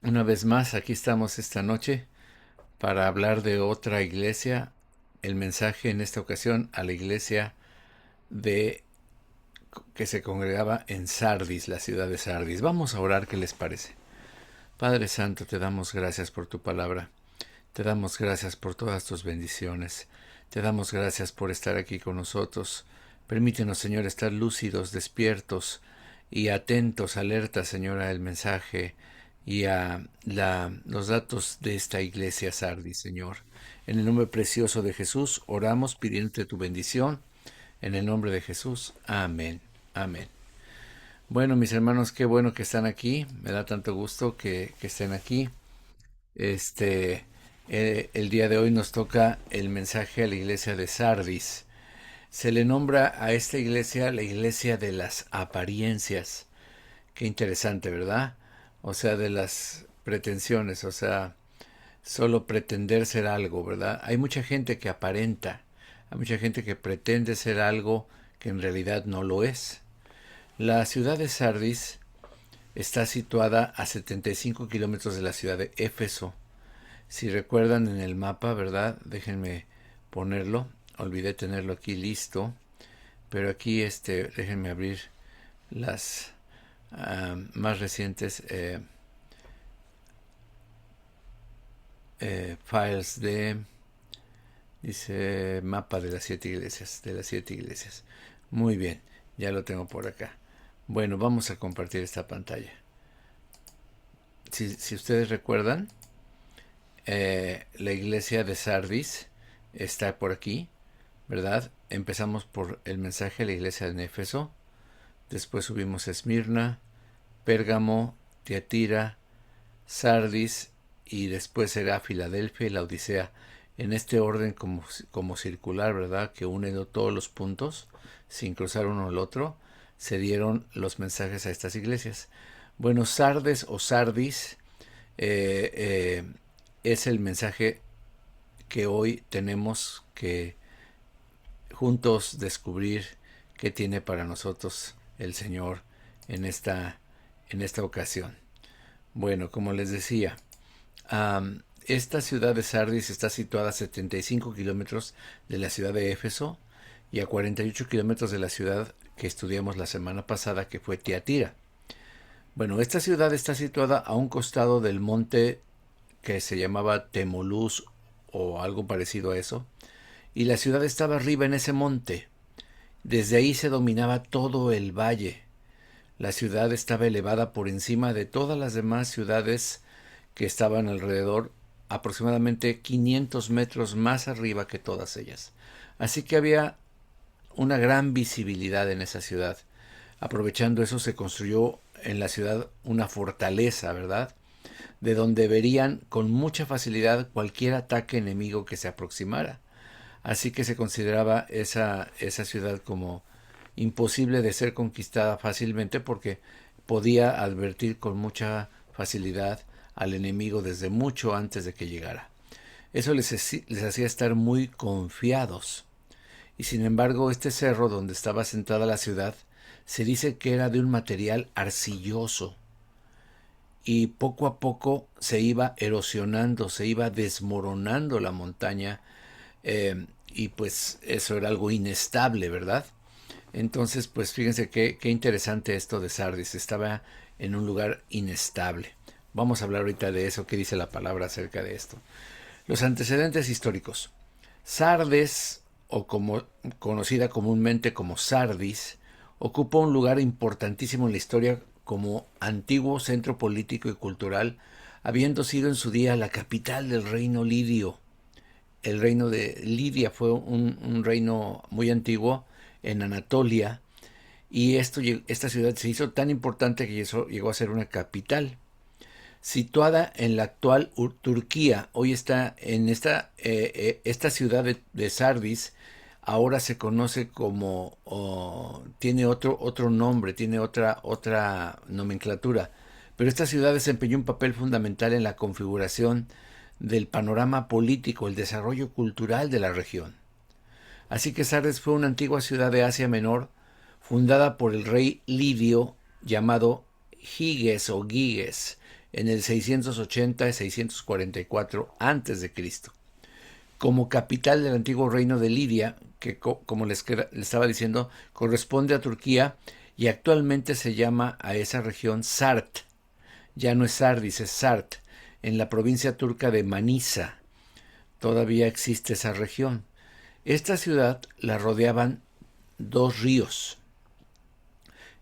Una vez más, aquí estamos esta noche para hablar de otra iglesia. El mensaje en esta ocasión a la iglesia de que se congregaba en Sardis, la ciudad de Sardis. Vamos a orar, ¿qué les parece? Padre Santo, te damos gracias por tu palabra. Te damos gracias por todas tus bendiciones. Te damos gracias por estar aquí con nosotros. Permítenos, Señor, estar lúcidos, despiertos y atentos, alertas, Señor, al mensaje y a los datos de esta iglesia Sardis, Señor. En el nombre precioso de Jesús, oramos pidiéndote tu bendición. En el nombre de Jesús. Amén. Amén. Bueno, mis hermanos, qué bueno que están aquí. Me da tanto gusto que estén aquí. Este, el día de hoy nos toca el mensaje a la iglesia de Sardis. Se le nombra a esta iglesia la iglesia de las apariencias. Qué interesante, ¿verdad? O sea, de las pretensiones, o sea, solo pretender ser algo, ¿verdad? Hay mucha gente que aparenta, hay mucha gente que pretende ser algo que en realidad no lo es. La ciudad de Sardis está situada a 75 kilómetros de la ciudad de Éfeso. Si recuerdan en el mapa, ¿verdad? Déjenme ponerlo. Olvidé tenerlo aquí listo. Pero aquí, déjenme abrir las más recientes files dice mapa de las 7 iglesias, de las 7 iglesias. Muy bien, ya lo tengo por acá. Bueno, vamos a compartir esta pantalla. Si ustedes recuerdan, la iglesia de Sardis está por aquí, ¿verdad? Empezamos por el mensaje a la iglesia de Éfeso, después subimos a Esmirna, Pérgamo, Tiatira, Sardis y después será Filadelfia y la Odisea, en este orden como circular, ¿verdad? Que uniendo todos los puntos, sin cruzar uno al otro, se dieron los mensajes a estas iglesias. Bueno, Sardes o Sardis eh, eh, es el mensaje que hoy tenemos que juntos descubrir qué tiene para nosotros el Señor en esta ocasión. Bueno, como les decía, esta ciudad de Sardis está situada a 75 kilómetros de la ciudad de Éfeso y a 48 kilómetros de la ciudad que estudiamos la semana pasada, que fue Tiatira. Bueno, esta ciudad está situada a un costado del monte que se llamaba Temolús o algo parecido a eso, y la ciudad estaba arriba en ese monte. Desde ahí se dominaba todo el valle. La ciudad estaba elevada por encima de todas las demás ciudades que estaban alrededor, aproximadamente 500 metros más arriba que todas ellas. Así que había una gran visibilidad en esa ciudad. Aprovechando eso se construyó en la ciudad una fortaleza, ¿verdad? De donde verían con mucha facilidad cualquier ataque enemigo que se aproximara. Así que se consideraba esa ciudad como imposible de ser conquistada fácilmente porque podía advertir con mucha facilidad al enemigo desde mucho antes de que llegara. Eso les hacía estar muy confiados. Y sin embargo, este cerro donde estaba sentada la ciudad se dice que era de un material arcilloso y poco a poco se iba erosionando, se iba desmoronando la montaña, y pues eso era algo inestable, ¿verdad? Entonces, pues fíjense qué interesante esto de Sardis. Estaba en un lugar inestable. Vamos a hablar ahorita de eso, qué dice la palabra acerca de esto. Los antecedentes históricos. Sardes, o como conocida comúnmente como Sardis, ocupa un lugar importantísimo en la historia como antiguo centro político y cultural, habiendo sido en su día la capital del reino lidio. El reino de Lidia fue un reino muy antiguo en Anatolia, y esta ciudad se hizo tan importante que llegó a ser una capital. Situada en la actual Turquía, hoy está en esta ciudad de Sardis, ahora se conoce como, tiene otro nombre, tiene otra nomenclatura, pero esta ciudad desempeñó un papel fundamental en la configuración del panorama político, el desarrollo cultural de la región. Así que Sardes fue una antigua ciudad de Asia Menor, fundada por el rey lidio llamado Giges o Giges en el 680-644 a.C., como capital del antiguo reino de Lidia, que como les estaba diciendo, corresponde a Turquía y actualmente se llama a esa región Sart. Ya no es Sardis, es Sart, en la provincia turca de Manisa. Todavía existe esa región. Esta ciudad la rodeaban dos ríos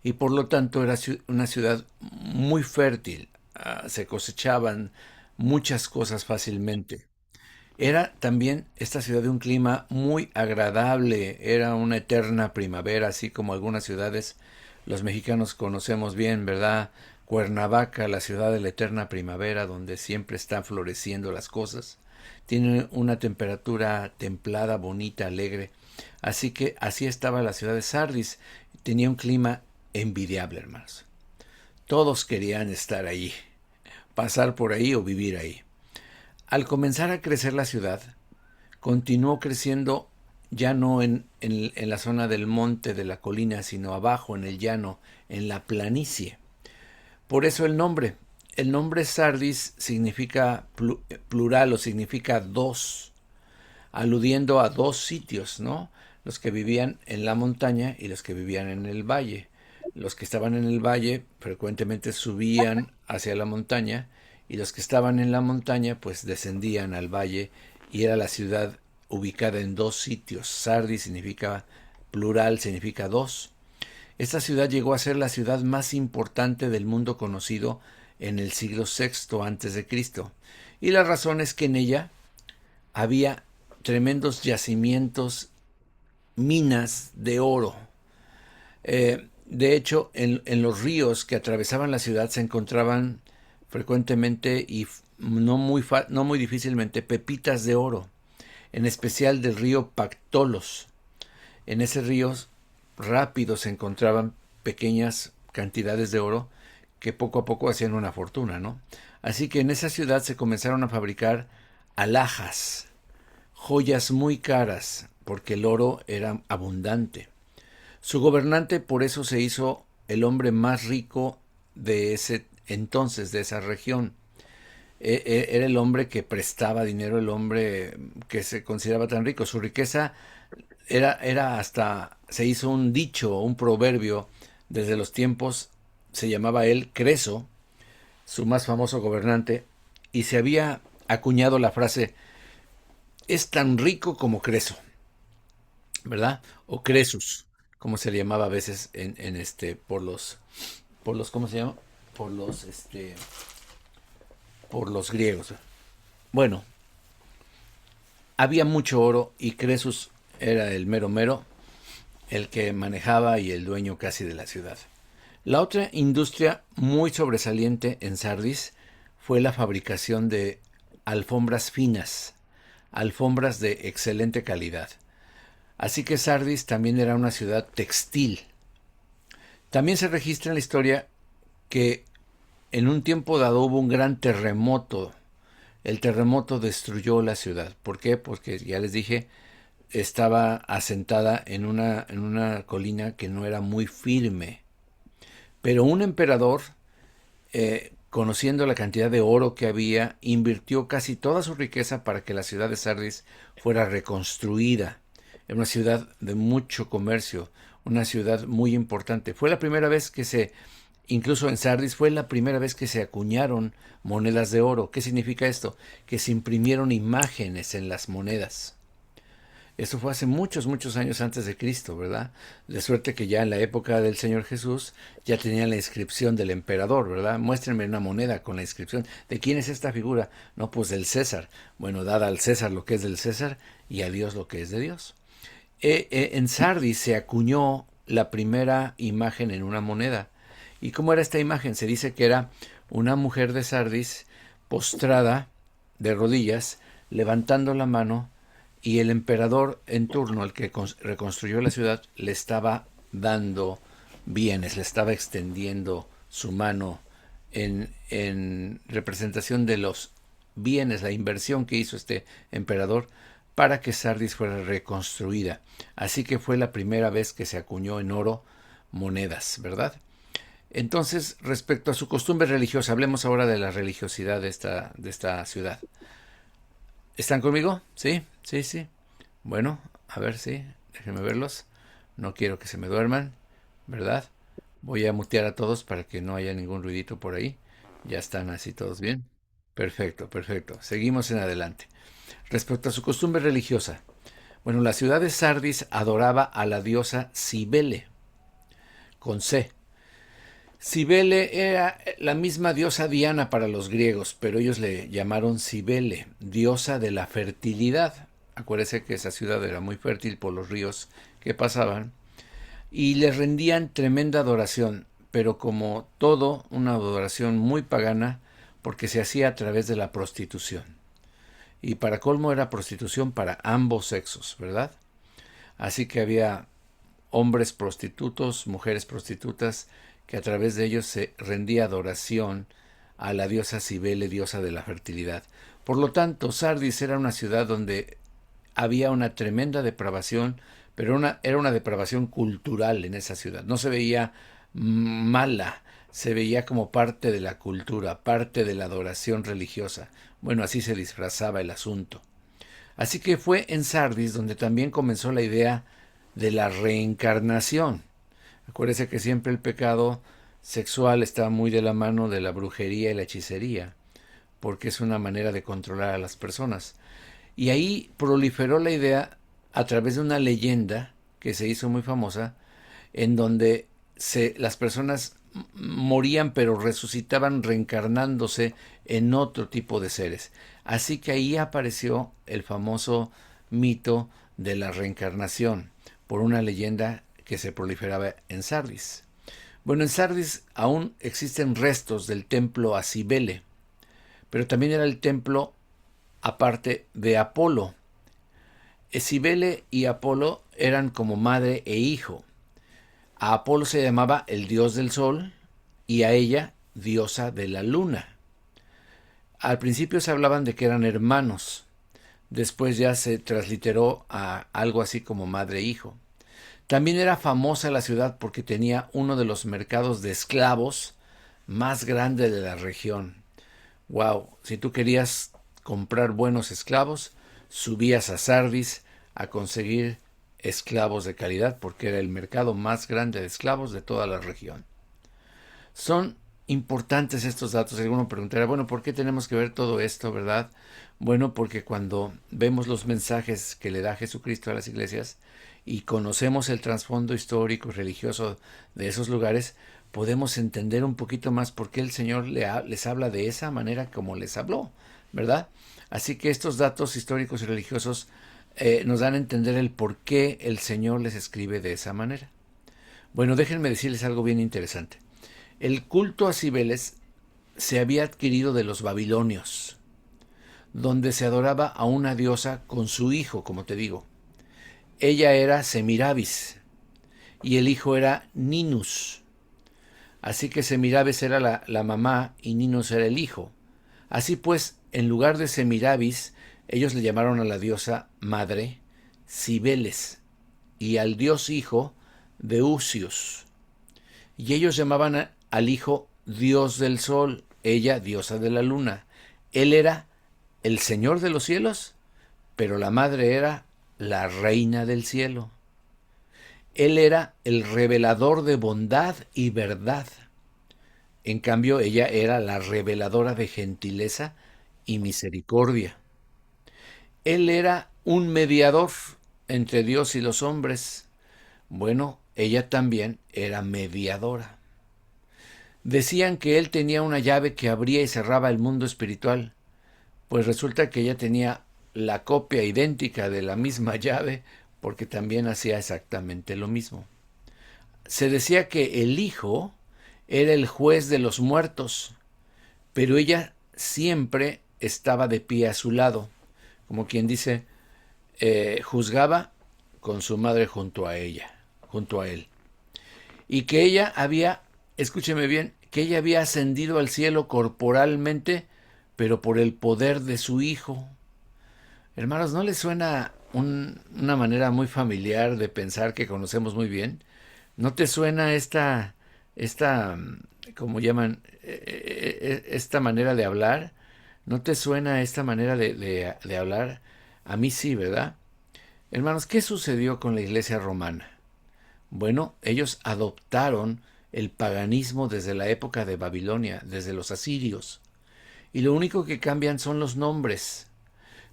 y por lo tanto era una ciudad muy fértil. Se cosechaban muchas cosas fácilmente. Era también esta ciudad de un clima muy agradable, era una eterna primavera, así como algunas ciudades los mexicanos conocemos bien, ¿verdad? Cuernavaca, la ciudad de la eterna primavera, donde siempre están floreciendo las cosas. Tiene una temperatura templada, bonita, alegre. Así que así estaba la ciudad de Sardis. Tenía un clima envidiable, hermanos. Todos querían estar ahí, pasar por ahí o vivir ahí. Al comenzar a crecer la ciudad, continuó creciendo ya no en la zona del monte, de la colina, sino abajo, en el llano, en la planicie. Por eso el nombre. El nombre Sardis significa plural o significa dos, aludiendo a dos sitios, ¿no? Los que vivían en la montaña y los que vivían en el valle. Los que estaban en el valle frecuentemente subían hacia la montaña y los que estaban en la montaña pues descendían al valle y era la ciudad ubicada en dos sitios. Sardis significa plural, significa dos. Esta ciudad llegó a ser la ciudad más importante del mundo conocido en el siglo VI a.C. Y la razón es que en ella había tremendos yacimientos, minas de oro. De hecho, en los ríos que atravesaban la ciudad se encontraban frecuentemente y no muy difícilmente pepitas de oro, en especial del río Pactolos. En ese río rápido se encontraban pequeñas cantidades de oro que poco a poco hacían una fortuna, ¿no? Así que en esa ciudad se comenzaron a fabricar alhajas, joyas muy caras, porque el oro era abundante. Su gobernante por eso se hizo el hombre más rico de ese entonces, de esa región. Era el hombre que prestaba dinero, el hombre que se consideraba tan rico. Su riqueza era hasta, se hizo un dicho, un proverbio, desde los tiempos, se llamaba él Creso, su más famoso gobernante, y se había acuñado la frase, es tan rico como Creso, ¿verdad? O Cresus, como se le llamaba a veces por los, ¿cómo se llama? Por los, por los griegos. Bueno, había mucho oro y Cresus era el mero mero, el que manejaba y el dueño casi de la ciudad. La otra industria muy sobresaliente en Sardis fue la fabricación de alfombras finas, alfombras de excelente calidad. Así que Sardis también era una ciudad textil. También se registra en la historia que en un tiempo dado hubo un gran terremoto. El terremoto destruyó la ciudad. ¿Por qué? Porque ya les dije, estaba asentada en una colina que no era muy firme. Pero un emperador, conociendo la cantidad de oro que había, invirtió casi toda su riqueza para que la ciudad de Sardis fuera reconstruida. Era una ciudad de mucho comercio, una ciudad muy importante. Fue la primera vez incluso en Sardis, fue la primera vez que se acuñaron monedas de oro. ¿Qué significa esto? Que se imprimieron imágenes en las monedas. Esto fue hace muchos, muchos años antes de Cristo, ¿verdad? De suerte que ya en la época del Señor Jesús ya tenían la inscripción del emperador, ¿verdad? Muéstrenme una moneda con la inscripción. ¿De quién es esta figura? No, pues del César. Bueno, dada al César lo que es del César y a Dios lo que es de Dios. En Sardis se acuñó la primera imagen en una moneda. ¿Y cómo era esta imagen? Se dice que era una mujer de Sardis postrada de rodillas, levantando la mano, y el emperador en turno, el que reconstruyó la ciudad, le estaba dando bienes, le estaba extendiendo su mano en representación de los bienes, la inversión que hizo este emperador para que Sardis fuera reconstruida. Así que fue la primera vez que se acuñó en oro monedas, ¿verdad? Entonces, respecto a su costumbre religiosa, hablemos ahora de la religiosidad de esta ciudad. ¿Están conmigo? Sí, sí, sí. Bueno, a ver, sí, déjenme verlos. No quiero que se me duerman, ¿verdad? Voy a mutear a todos para que no haya ningún ruidito por ahí. Ya están así todos bien. Perfecto, perfecto. Seguimos en adelante. Respecto a su costumbre religiosa, bueno, la ciudad de Sardis adoraba a la diosa Cibele, con C. Cibele era la misma diosa Diana para los griegos, pero ellos le llamaron Cibele, diosa de la fertilidad. Acuérdese que esa ciudad era muy fértil por los ríos que pasaban y le rendían tremenda adoración, pero como todo, una adoración muy pagana porque se hacía a través de la prostitución. Y para colmo era prostitución para ambos sexos, ¿verdad? Así que había hombres prostitutos, mujeres prostitutas, que a través de ellos se rendía adoración a la diosa Cibele, diosa de la fertilidad. Por lo tanto, Sardis era una ciudad donde había una tremenda depravación, pero era una depravación cultural en esa ciudad. No se veía mala, se veía como parte de la cultura, parte de la adoración religiosa. Bueno, así se disfrazaba el asunto. Así que fue en Sardis donde también comenzó la idea de la reencarnación. Acuérdese que siempre el pecado sexual está muy de la mano de la brujería y la hechicería, porque es una manera de controlar a las personas. Y ahí proliferó la idea a través de una leyenda que se hizo muy famosa, en donde las personas morían pero resucitaban reencarnándose en otro tipo de seres. Así que ahí apareció el famoso mito de la reencarnación, por una leyenda que se proliferaba en Sardis. Bueno, en Sardis aún existen restos del templo a Cibele, pero también era el templo aparte de Apolo. Cibele y Apolo eran como madre e hijo. A Apolo se llamaba el dios del sol y a ella diosa de la luna. Al principio se hablaban de que eran hermanos, después ya se transliteró a algo así como madre e hijo. También era famosa la ciudad porque tenía uno de los mercados de esclavos más grandes de la región. Wow, si tú querías comprar buenos esclavos, subías a Sardis a conseguir esclavos de calidad porque era el mercado más grande de esclavos de toda la región. Son importantes estos datos. Alguno preguntará, bueno, ¿por qué tenemos que ver todo esto, verdad? Bueno, porque cuando vemos los mensajes que le da Jesucristo a las iglesias y conocemos el trasfondo histórico y religioso de esos lugares, podemos entender un poquito más por qué el Señor les habla de esa manera como les habló, ¿verdad? Así que estos datos históricos y religiosos nos dan a entender el por qué el Señor les escribe de esa manera. Bueno, déjenme decirles algo bien interesante. El culto a Cibeles se había adquirido de los babilonios, donde se adoraba a una diosa con su hijo, como te digo. Ella era Semiramis y el hijo era Ninus. Así que Semiramis era la mamá y Ninus era el hijo. Así pues, en lugar de Semiramis, ellos le llamaron a la diosa madre Cibeles y al dios hijo Deusios. Y ellos llamaban al hijo dios del sol, ella diosa de la luna. Él era el señor de los cielos, pero la madre era la reina del cielo. Él era el revelador de bondad y verdad. En cambio, ella era la reveladora de gentileza y misericordia. Él era un mediador entre Dios y los hombres. Bueno, ella también era mediadora. Decían que él tenía una llave que abría y cerraba el mundo espiritual, pues resulta que ella tenía la copia idéntica de la misma llave, porque también hacía exactamente lo mismo. Se decía que el hijo era el juez de los muertos, pero ella siempre estaba de pie a su lado, como quien dice, juzgaba con su madre junto a ella, junto a él. Y que ella había, escúcheme bien, que ella había ascendido al cielo corporalmente, pero por el poder de su hijo. Hermanos, ¿no les suena una manera muy familiar de pensar que conocemos muy bien? ¿No te suena como llaman, esta manera de hablar. ¿No te suena esta manera de hablar? A mí sí, ¿verdad? Hermanos, ¿qué sucedió con la iglesia romana? Bueno, ellos adoptaron el paganismo desde la época de Babilonia, desde los asirios. Y lo único que cambian son los nombres.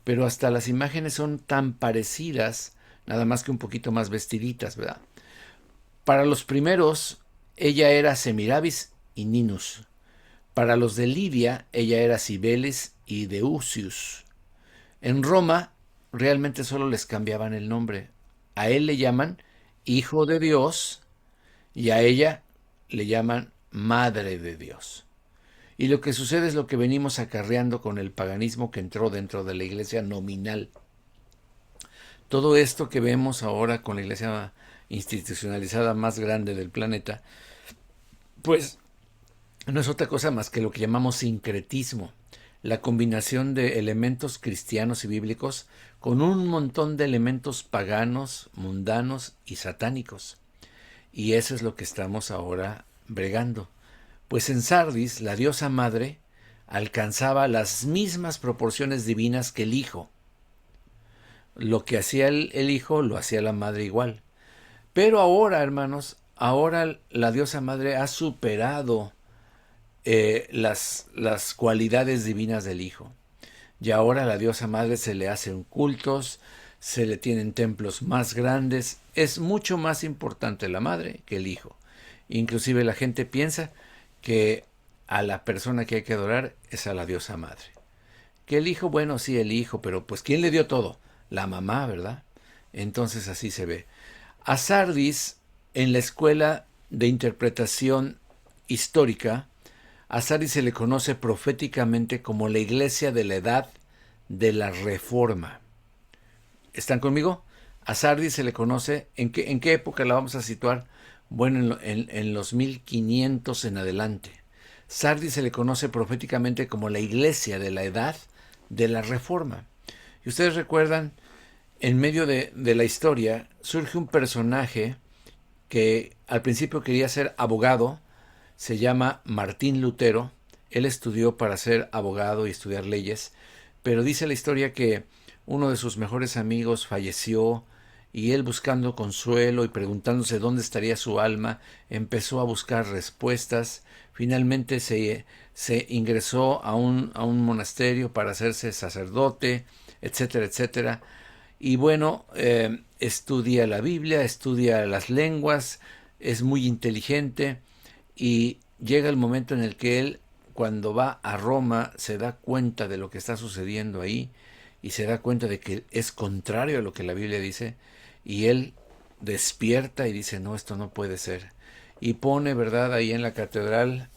Pero hasta las imágenes son tan parecidas, nada más que un poquito más vestiditas, ¿verdad? Para los primeros, ella era Semiramis y Ninus. Para los de Lidia, ella era Cibeles y Deusius. En Roma, realmente solo les cambiaban el nombre. A él le llaman Hijo de Dios y a ella le llaman Madre de Dios. Y lo que sucede es lo que venimos acarreando con el paganismo que entró dentro de la iglesia nominal. Todo esto que vemos ahora con la iglesia institucionalizada más grande del planeta, pues no es otra cosa más que lo que llamamos sincretismo, la combinación de elementos cristianos y bíblicos con un montón de elementos paganos, mundanos y satánicos. Y eso es lo que estamos ahora bregando. Pues en Sardis, la diosa madre alcanzaba las mismas proporciones divinas que el hijo. Lo que hacía el hijo lo hacía la madre igual. Pero ahora, hermanos, ahora la diosa madre ha superado las cualidades divinas del hijo. Y ahora a la diosa madre se le hacen cultos, se le tienen templos más grandes. Es mucho más importante la madre que el hijo. Inclusive la gente piensa que a la persona que hay que adorar es a la diosa madre. Que el hijo, bueno, sí, el hijo, pero pues ¿quién le dio todo? La mamá, ¿verdad? Entonces así se ve. A Sardis, en la escuela de interpretación histórica, a Sardis se le conoce proféticamente como la iglesia de la edad de la Reforma. ¿Están conmigo? A Sardis se le conoce, ¿en qué época la vamos a situar? Bueno, en los 1500 en adelante. Sardis se le conoce proféticamente como la iglesia de la edad de la Reforma. Y ustedes recuerdan, en medio de la historia, surge un personaje que al principio quería ser abogado, se llama Martín Lutero. Él estudió para ser abogado y estudiar leyes, pero dice la historia que uno de sus mejores amigos falleció y él, buscando consuelo y preguntándose dónde estaría su alma, empezó a buscar respuestas. Finalmente se ingresó a un monasterio para hacerse sacerdote, etcétera, etcétera. Y bueno, estudia la Biblia, estudia las lenguas, es muy inteligente y llega el momento en el que él, cuando va a Roma, se da cuenta de lo que está sucediendo ahí y se da cuenta de que es contrario a lo que la Biblia dice, y él despierta y dice, no, esto no puede ser. Y pone, ¿verdad?, ahí en la catedral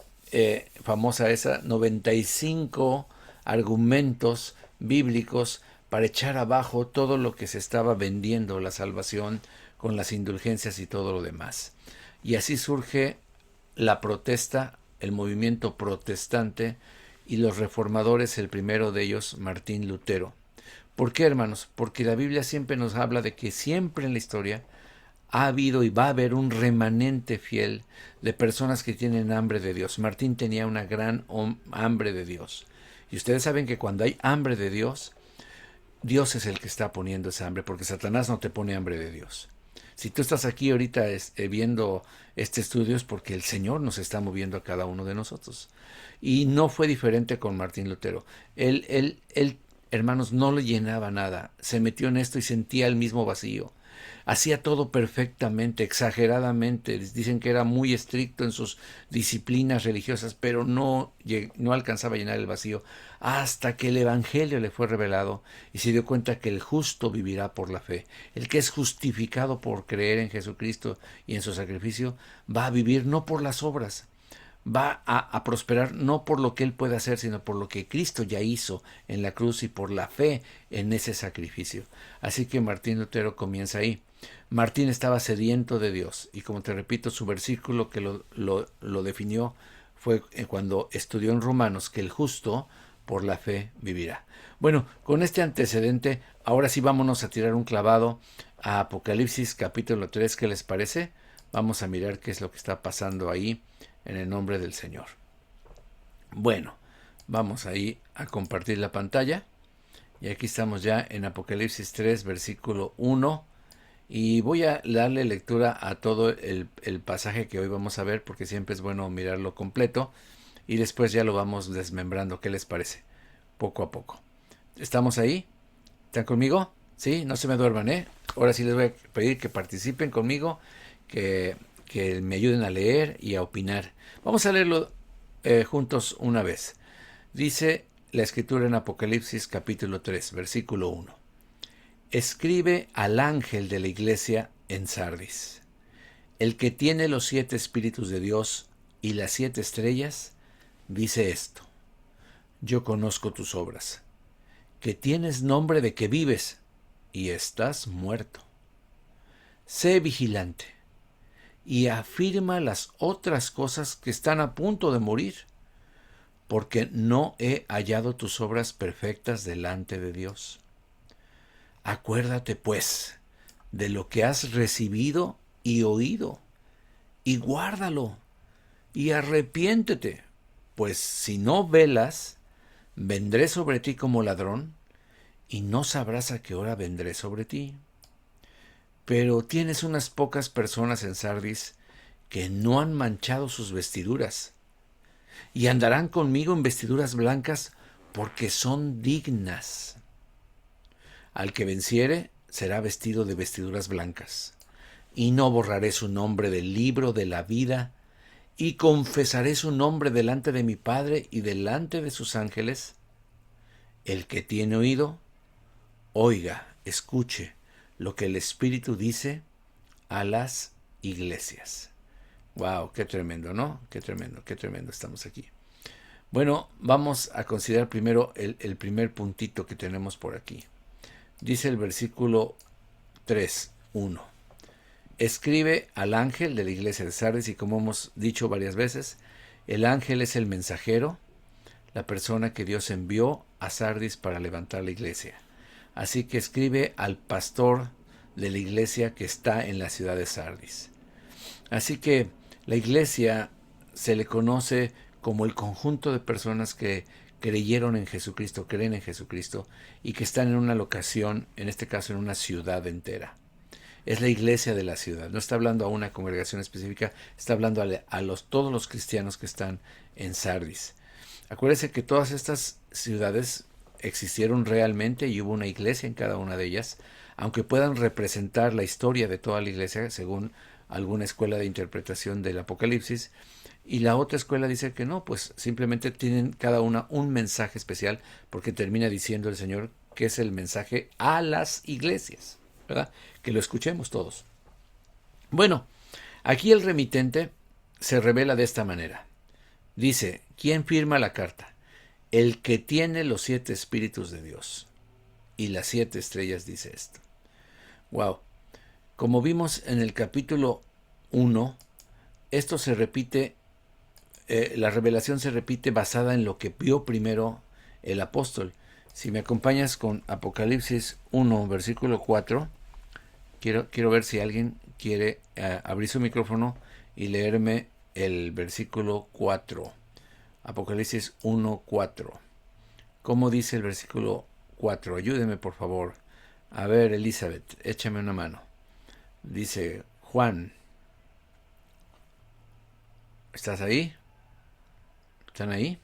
famosa esa, 95 argumentos bíblicos para echar abajo todo lo que se estaba vendiendo, la salvación con las indulgencias y todo lo demás. Y así surge la protesta, el movimiento protestante, y los reformadores, el primero de ellos, Martín Lutero. ¿Por qué, hermanos? Porque la Biblia siempre nos habla de que siempre en la historia ha habido y va a haber un remanente fiel de personas que tienen hambre de Dios. Martín tenía una gran hambre de Dios. Y ustedes saben que cuando hay hambre de Dios, Dios es el que está poniendo esa hambre, porque Satanás no te pone hambre de Dios. Si tú estás aquí ahorita viendo este estudio es porque el Señor nos está moviendo a cada uno de nosotros. Y no fue diferente con Martín Lutero. Él, hermanos, no le llenaba nada. Se metió en esto y sentía el mismo vacío. Hacía todo perfectamente, exageradamente. Dicen que era muy estricto en sus disciplinas religiosas, pero no alcanzaba a llenar el vacío hasta que el Evangelio le fue revelado y se dio cuenta que el justo vivirá por la fe. El que es justificado por creer en Jesucristo y en su sacrificio va a vivir no por las obras, va a prosperar no por lo que él puede hacer, sino por lo que Cristo ya hizo en la cruz y por la fe en ese sacrificio. Así que Martín Lutero comienza ahí. Martín estaba sediento de Dios y, como te repito, su versículo que lo definió fue cuando estudió en Romanos que el justo por la fe vivirá. Bueno, con este antecedente, ahora sí vámonos a tirar un clavado a Apocalipsis capítulo 3, ¿qué les parece? Vamos a mirar qué es lo que está pasando ahí en el nombre del Señor. Bueno, vamos ahí a compartir la pantalla. Y aquí estamos ya en Apocalipsis 3, versículo 1. Y voy a darle lectura a todo el pasaje que hoy vamos a ver, porque siempre es bueno mirarlo completo. Y después ya lo vamos desmembrando. ¿Qué les parece? Poco a poco. ¿Estamos ahí? ¿Están conmigo? Sí, no se me duerman, ¿eh? Ahora sí les voy a pedir que participen conmigo, que me ayuden a leer y a opinar. Vamos a leerlo juntos una vez. Dice la escritura en Apocalipsis capítulo 3, versículo 1. Escribe al ángel de la iglesia en Sardis, el que tiene los 7 espíritus de Dios y las 7 estrellas, dice esto: yo conozco tus obras, que tienes nombre de que vives y estás muerto. Sé vigilante y afirma las otras cosas que están a punto de morir, porque no he hallado tus obras perfectas delante de Dios. Acuérdate, pues, de lo que has recibido y oído, y guárdalo, y arrepiéntete, pues si no velas, vendré sobre ti como ladrón, y no sabrás a qué hora vendré sobre ti. Pero tienes unas pocas personas en Sardis que no han manchado sus vestiduras, y andarán conmigo en vestiduras blancas, porque son dignas. Al que venciere será vestido de vestiduras blancas, y no borraré su nombre del libro de la vida, y confesaré su nombre delante de mi Padre y delante de sus ángeles. El que tiene oído, oiga, escuche lo que el Espíritu dice a las iglesias. Wow, qué tremendo, ¿no? Qué tremendo estamos aquí. Bueno, vamos a considerar primero el primer puntito que tenemos por aquí. Dice el versículo 3, 1. Escribe al ángel de la iglesia de Sardis, y como hemos dicho varias veces, el ángel es el mensajero, la persona que Dios envió a Sardis para levantar la iglesia. Así que escribe al pastor de la iglesia que está en la ciudad de Sardis. Así que la iglesia se le conoce como el conjunto de personas que creyeron en Jesucristo, creen en Jesucristo y que están en una locación, en este caso en una ciudad entera. Es la iglesia de la ciudad. No está hablando a una congregación específica, está hablando a todos los cristianos que están en Sardis. Acuérdense que todas estas ciudades existieron realmente y hubo una iglesia en cada una de ellas, aunque puedan representar la historia de toda la iglesia según alguna escuela de interpretación del Apocalipsis, y la otra escuela dice que no, pues simplemente tienen cada una un mensaje especial, porque termina diciendo el Señor que es el mensaje a las iglesias, ¿verdad? Que lo escuchemos todos. Bueno, aquí el remitente se revela de esta manera. Dice, ¿quién firma la carta? El que tiene los 7 espíritus de Dios. Y las 7 estrellas dice esto. Wow. Como vimos en el capítulo 1, esto se repite, la revelación se repite basada en lo que vio primero el apóstol. Si me acompañas con Apocalipsis 1, versículo 4, quiero ver si alguien quiere abrir su micrófono y leerme el versículo 4. Apocalipsis 1, 4. ¿Cómo dice el versículo 4? Ayúdeme, por favor. A ver, Elizabeth, échame una mano. Dice, Juan, ¿estás ahí? ¿Están ahí?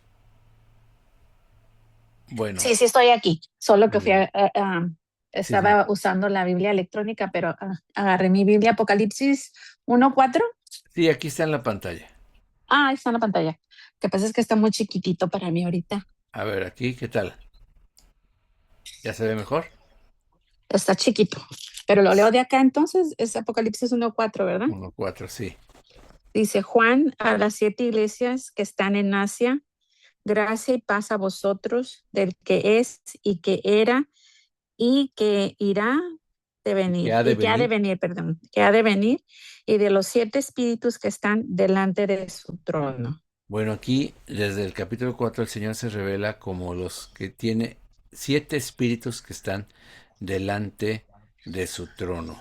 Bueno, Sí, sí estoy aquí, solo que muy bien. Sí, sí. estaba usando la Biblia electrónica, pero agarré mi Biblia Apocalipsis 1:4. Sí, aquí está en la pantalla. Ah, está en la pantalla. Lo que pasa es que está muy chiquitito para mí ahorita. A ver, aquí, ¿qué tal? ¿Ya se ve mejor? Está chiquito, pero lo leo de acá entonces, es Apocalipsis 1:4, ¿verdad? 1, 4, sí. Dice Juan a las 7 iglesias que están en Asia, gracia y paz a vosotros del que es y que era y que irá de ¿Qué venir, ha de y que ha de venir? venir, perdón, que ha de venir, y de los 7 espíritus que están delante de su trono. Bueno, aquí desde el capítulo 4 el Señor se revela como los que tiene 7 espíritus que están delante de su trono.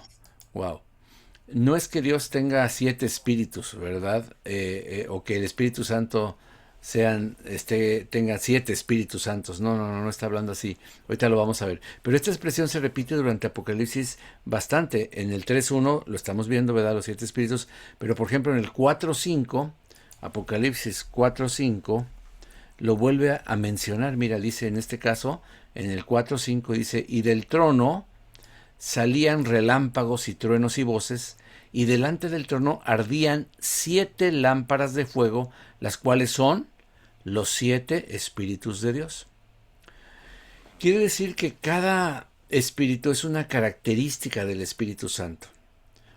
Wow. no es que Dios tenga 7 espíritus, ¿verdad? O que el Espíritu Santo tenga 7 Espíritus Santos. No, no, no, no está hablando así. Ahorita lo vamos a ver. Pero esta expresión se repite durante Apocalipsis bastante. En el 3.1 lo estamos viendo, ¿verdad? Los 7 espíritus. Pero por ejemplo en el 4.5, Apocalipsis 4.5, lo vuelve a mencionar. Mira, dice en este caso, en el 4.5 dice, y del trono salían relámpagos y truenos y voces, y delante del trono ardían 7 lámparas de fuego, las cuales son los 7 espíritus de Dios. Quiere decir que cada espíritu es una característica del Espíritu Santo.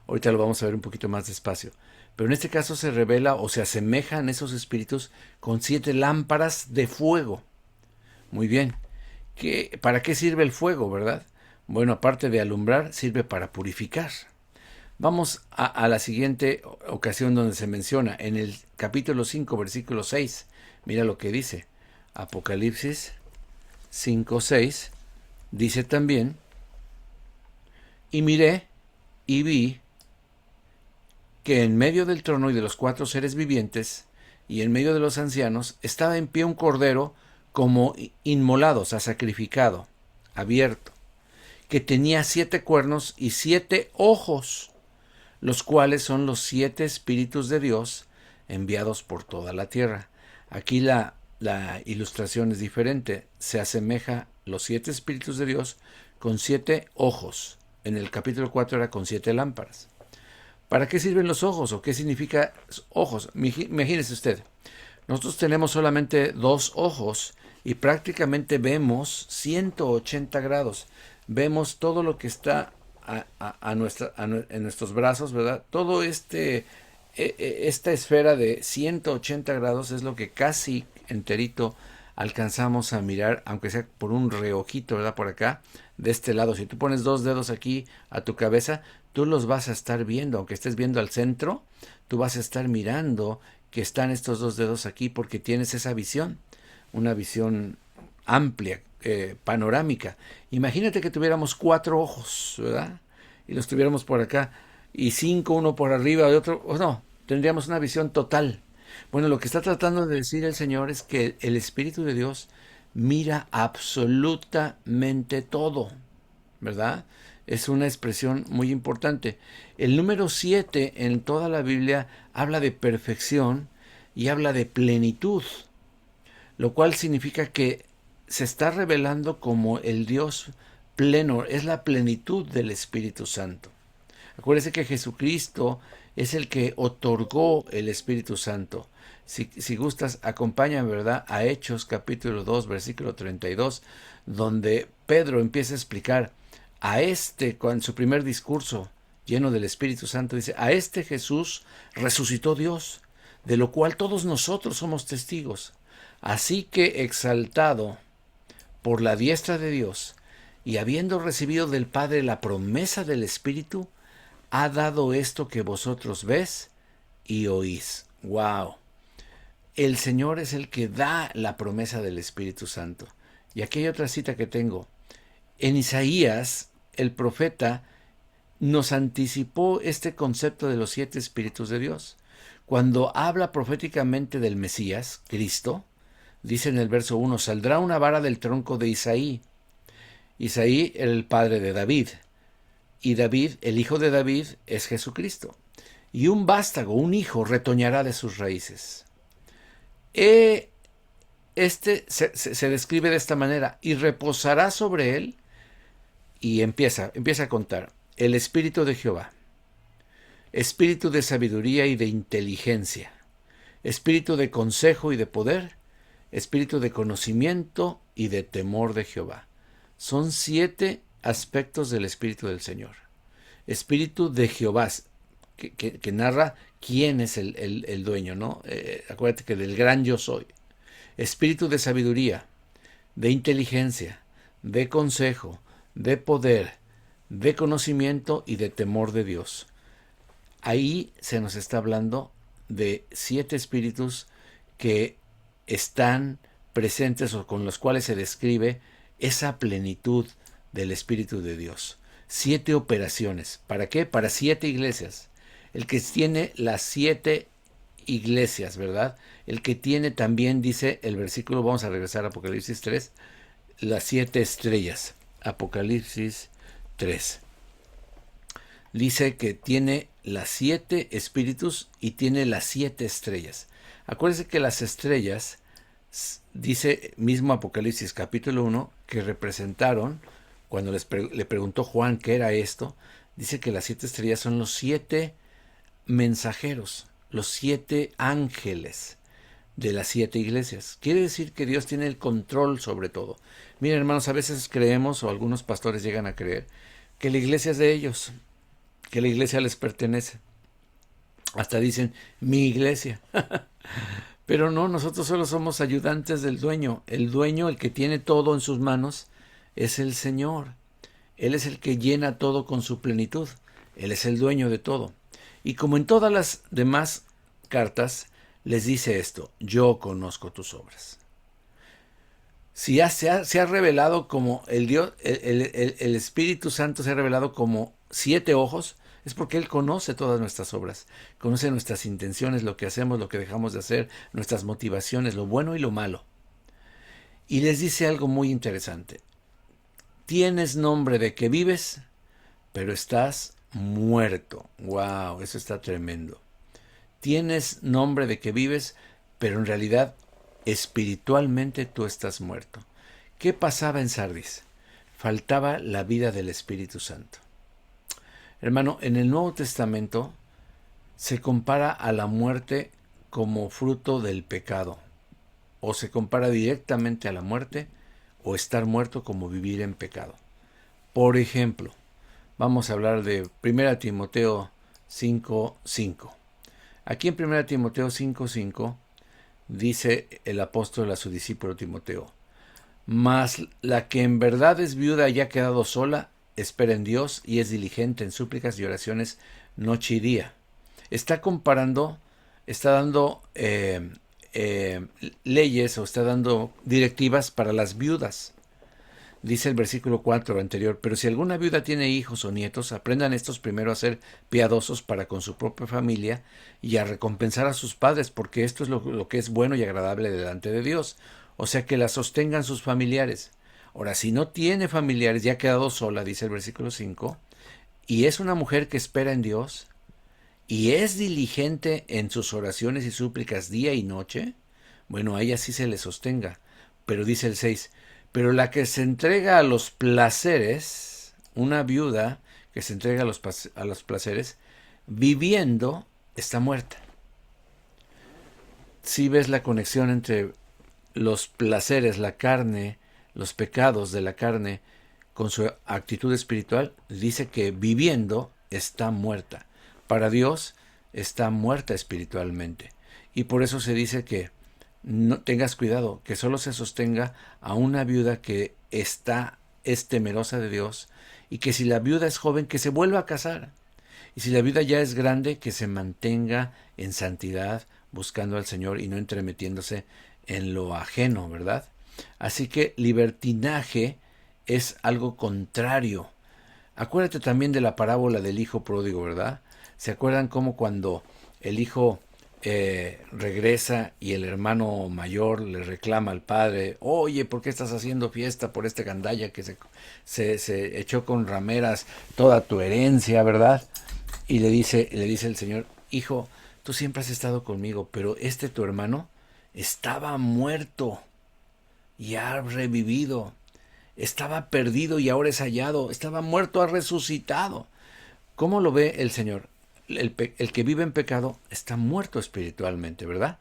Ahorita lo vamos a ver un poquito más despacio. Pero en este caso se revela o se asemejan esos espíritus con 7 lámparas de fuego. Muy bien. ¿Para qué sirve el fuego, verdad? Bueno, aparte de alumbrar, sirve para purificar. Vamos a la siguiente ocasión donde se menciona, en el capítulo 5, versículo 6. Mira lo que dice. Apocalipsis 5, 6. Dice también, y miré y vi que en medio del trono y de los 4 seres vivientes, y en medio de los ancianos, estaba en pie un cordero como inmolado, o sea, sacrificado, abierto, que tenía 7 cuernos y 7 ojos, los cuales son los 7 espíritus de Dios enviados por toda la tierra. Aquí la ilustración es diferente. Se asemeja los 7 espíritus de Dios con 7 ojos. En el capítulo 4 era con 7 lámparas. ¿Para qué sirven los ojos o qué significa ojos? Imagínese usted, nosotros tenemos solamente 2 ojos y prácticamente vemos 180 grados. Vemos todo lo que está en nuestros brazos, ¿verdad? Todo esta esfera de 180 grados es lo que casi enterito alcanzamos a mirar, aunque sea por un reojito, ¿verdad? Por acá, de este lado. Si tú pones 2 dedos aquí a tu cabeza, tú los vas a estar viendo, aunque estés viendo al centro, tú vas a estar mirando que están estos 2 dedos aquí porque tienes esa visión, una visión amplia, panorámica. Imagínate que tuviéramos 4 ojos, ¿verdad? Y los tuviéramos por acá, y 5, uno por arriba y otro, o no, tendríamos una visión total. Bueno, lo que está tratando de decir el Señor es que el Espíritu de Dios mira absolutamente todo, ¿verdad? Es una expresión muy importante. El número 7 en toda la Biblia habla de perfección y habla de plenitud, lo cual significa que se está revelando como el Dios pleno, es la plenitud del Espíritu Santo. Acuérdese que Jesucristo es el que otorgó el Espíritu Santo. Si gustas, acompáñame, ¿verdad?, a Hechos capítulo 2, versículo 32, donde Pedro empieza a explicar con su primer discurso lleno del Espíritu Santo, dice, a este Jesús resucitó Dios, de lo cual todos nosotros somos testigos. Así que exaltado por la diestra de Dios, y habiendo recibido del Padre la promesa del Espíritu, ha dado esto que vosotros ves y oís. ¡Wow! El Señor es el que da la promesa del Espíritu Santo. Y aquí hay otra cita que tengo. En Isaías, el profeta nos anticipó este concepto de los 7 espíritus de Dios. Cuando habla proféticamente del Mesías, Cristo, dice en el verso 1, saldrá una vara del tronco de Isaí. Isaí era el padre de David. Y David, el hijo de David, es Jesucristo. Y un vástago, un hijo, retoñará de sus raíces. Se describe de esta manera, y reposará sobre él, y empieza a contar, el Espíritu de Jehová, Espíritu de sabiduría y de inteligencia, Espíritu de consejo y de poder, Espíritu de conocimiento y de temor de Jehová. Son 7 aspectos del Espíritu del Señor. Espíritu de Jehová, que narra quién es el dueño, ¿no? Acuérdate que del gran yo soy. Espíritu de sabiduría, de inteligencia, de consejo, de poder, de conocimiento y de temor de Dios. Ahí se nos está hablando de 7 espíritus que están presentes o con los cuales se describe esa plenitud del Espíritu de Dios. 7 operaciones. ¿Para qué? Para 7 iglesias. El que tiene las 7 iglesias, ¿verdad? El que tiene también, dice el versículo, vamos a regresar a Apocalipsis 3, las 7 estrellas. Apocalipsis 3. Dice que tiene las 7 espíritus y tiene las 7 estrellas. Acuérdense que las estrellas, dice mismo Apocalipsis capítulo 1, que representaron, cuando le preguntó Juan qué era esto, dice que las 7 estrellas son los 7 mensajeros, los 7 ángeles de las 7 iglesias. Quiere decir que Dios tiene el control sobre todo. Miren, hermanos, a veces creemos, o algunos pastores llegan a creer, que la iglesia es de ellos, que la iglesia les pertenece. Hasta dicen, mi iglesia. Pero no, nosotros solo somos ayudantes del dueño. El dueño, el que tiene todo en sus manos, es el Señor. Él es el que llena todo con su plenitud. Él es el dueño de todo. Y como en todas las demás cartas, les dice esto: yo conozco tus obras. Si se ha revelado como el Dios, el Espíritu Santo se ha revelado como 7 ojos, es porque Él conoce todas nuestras obras, conoce nuestras intenciones, lo que hacemos, lo que dejamos de hacer, nuestras motivaciones, lo bueno y lo malo. Y les dice algo muy interesante: tienes nombre de que vives, pero estás muerto. ¡Wow! Eso está tremendo. Tienes nombre de que vives, pero en realidad espiritualmente tú estás muerto. ¿Qué pasaba en Sardis? Faltaba la vida del Espíritu Santo. Hermano, en el Nuevo Testamento se compara a la muerte como fruto del pecado, o se compara directamente a la muerte, o estar muerto como vivir en pecado. Por ejemplo, vamos a hablar de 1 Timoteo 5:5. Aquí en 1 Timoteo 5:5 dice el apóstol a su discípulo Timoteo: mas la que en verdad es viuda y ha quedado sola, espera en Dios y es diligente en súplicas y oraciones noche y día. Está comparando, está dando leyes, o está dando directivas para las viudas. Dice el versículo 4 anterior: pero si alguna viuda tiene hijos o nietos, aprendan estos primero a ser piadosos para con su propia familia y a recompensar a sus padres, porque esto es lo que es bueno y agradable delante de Dios. O sea, que la sostengan sus familiares. Ahora, si no tiene familiares, ya ha quedado sola, dice el versículo 5, y es una mujer que espera en Dios, y es diligente en sus oraciones y súplicas día y noche, bueno, a ella sí se le sostenga. Pero dice el 6, pero la que se entrega a los placeres, una viuda que se entrega a los placeres, viviendo, está muerta. Si ves la conexión entre los placeres, la carne, los pecados de la carne, con su actitud espiritual, dice que viviendo está muerta. Para Dios está muerta espiritualmente. Y por eso se dice que no tengas cuidado, que solo se sostenga a una viuda que es temerosa de Dios, y que si la viuda es joven, que se vuelva a casar. Y si la viuda ya es grande, que se mantenga en santidad, buscando al Señor y no entremetiéndose en lo ajeno, ¿verdad? Así que libertinaje es algo contrario. Acuérdate también de la parábola del hijo pródigo, ¿verdad? ¿Se acuerdan cómo cuando el hijo regresa y el hermano mayor le reclama al padre: oye, ¿por qué estás haciendo fiesta por este gandalla que se echó con rameras toda tu herencia, ¿verdad? Y le dice el Señor: hijo, tú siempre has estado conmigo, pero tu hermano estaba muerto y ha revivido. Estaba perdido y ahora es hallado. Estaba muerto, ha resucitado. ¿Cómo lo ve el Señor? El que vive en pecado está muerto espiritualmente, ¿verdad?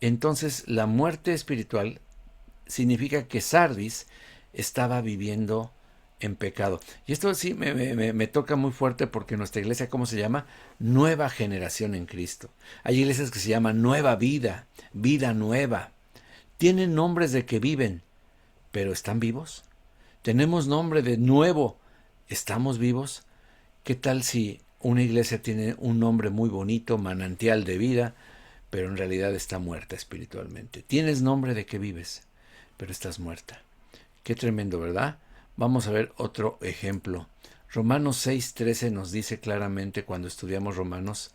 Entonces, la muerte espiritual significa que Sardis estaba viviendo en pecado. Y esto sí me toca muy fuerte, porque nuestra iglesia, ¿cómo se llama? Nueva generación en Cristo. Hay iglesias que se llaman Nueva Vida, Vida Nueva. Tienen nombres de que viven, pero ¿están vivos? Tenemos nombre de nuevo, ¿estamos vivos? ¿Qué tal si una iglesia tiene un nombre muy bonito, manantial de vida, pero en realidad está muerta espiritualmente? Tienes nombre de que vives, pero estás muerta. Qué tremendo, ¿verdad? Vamos a ver otro ejemplo Romanos 6:13 nos dice claramente cuando estudiamos Romanos,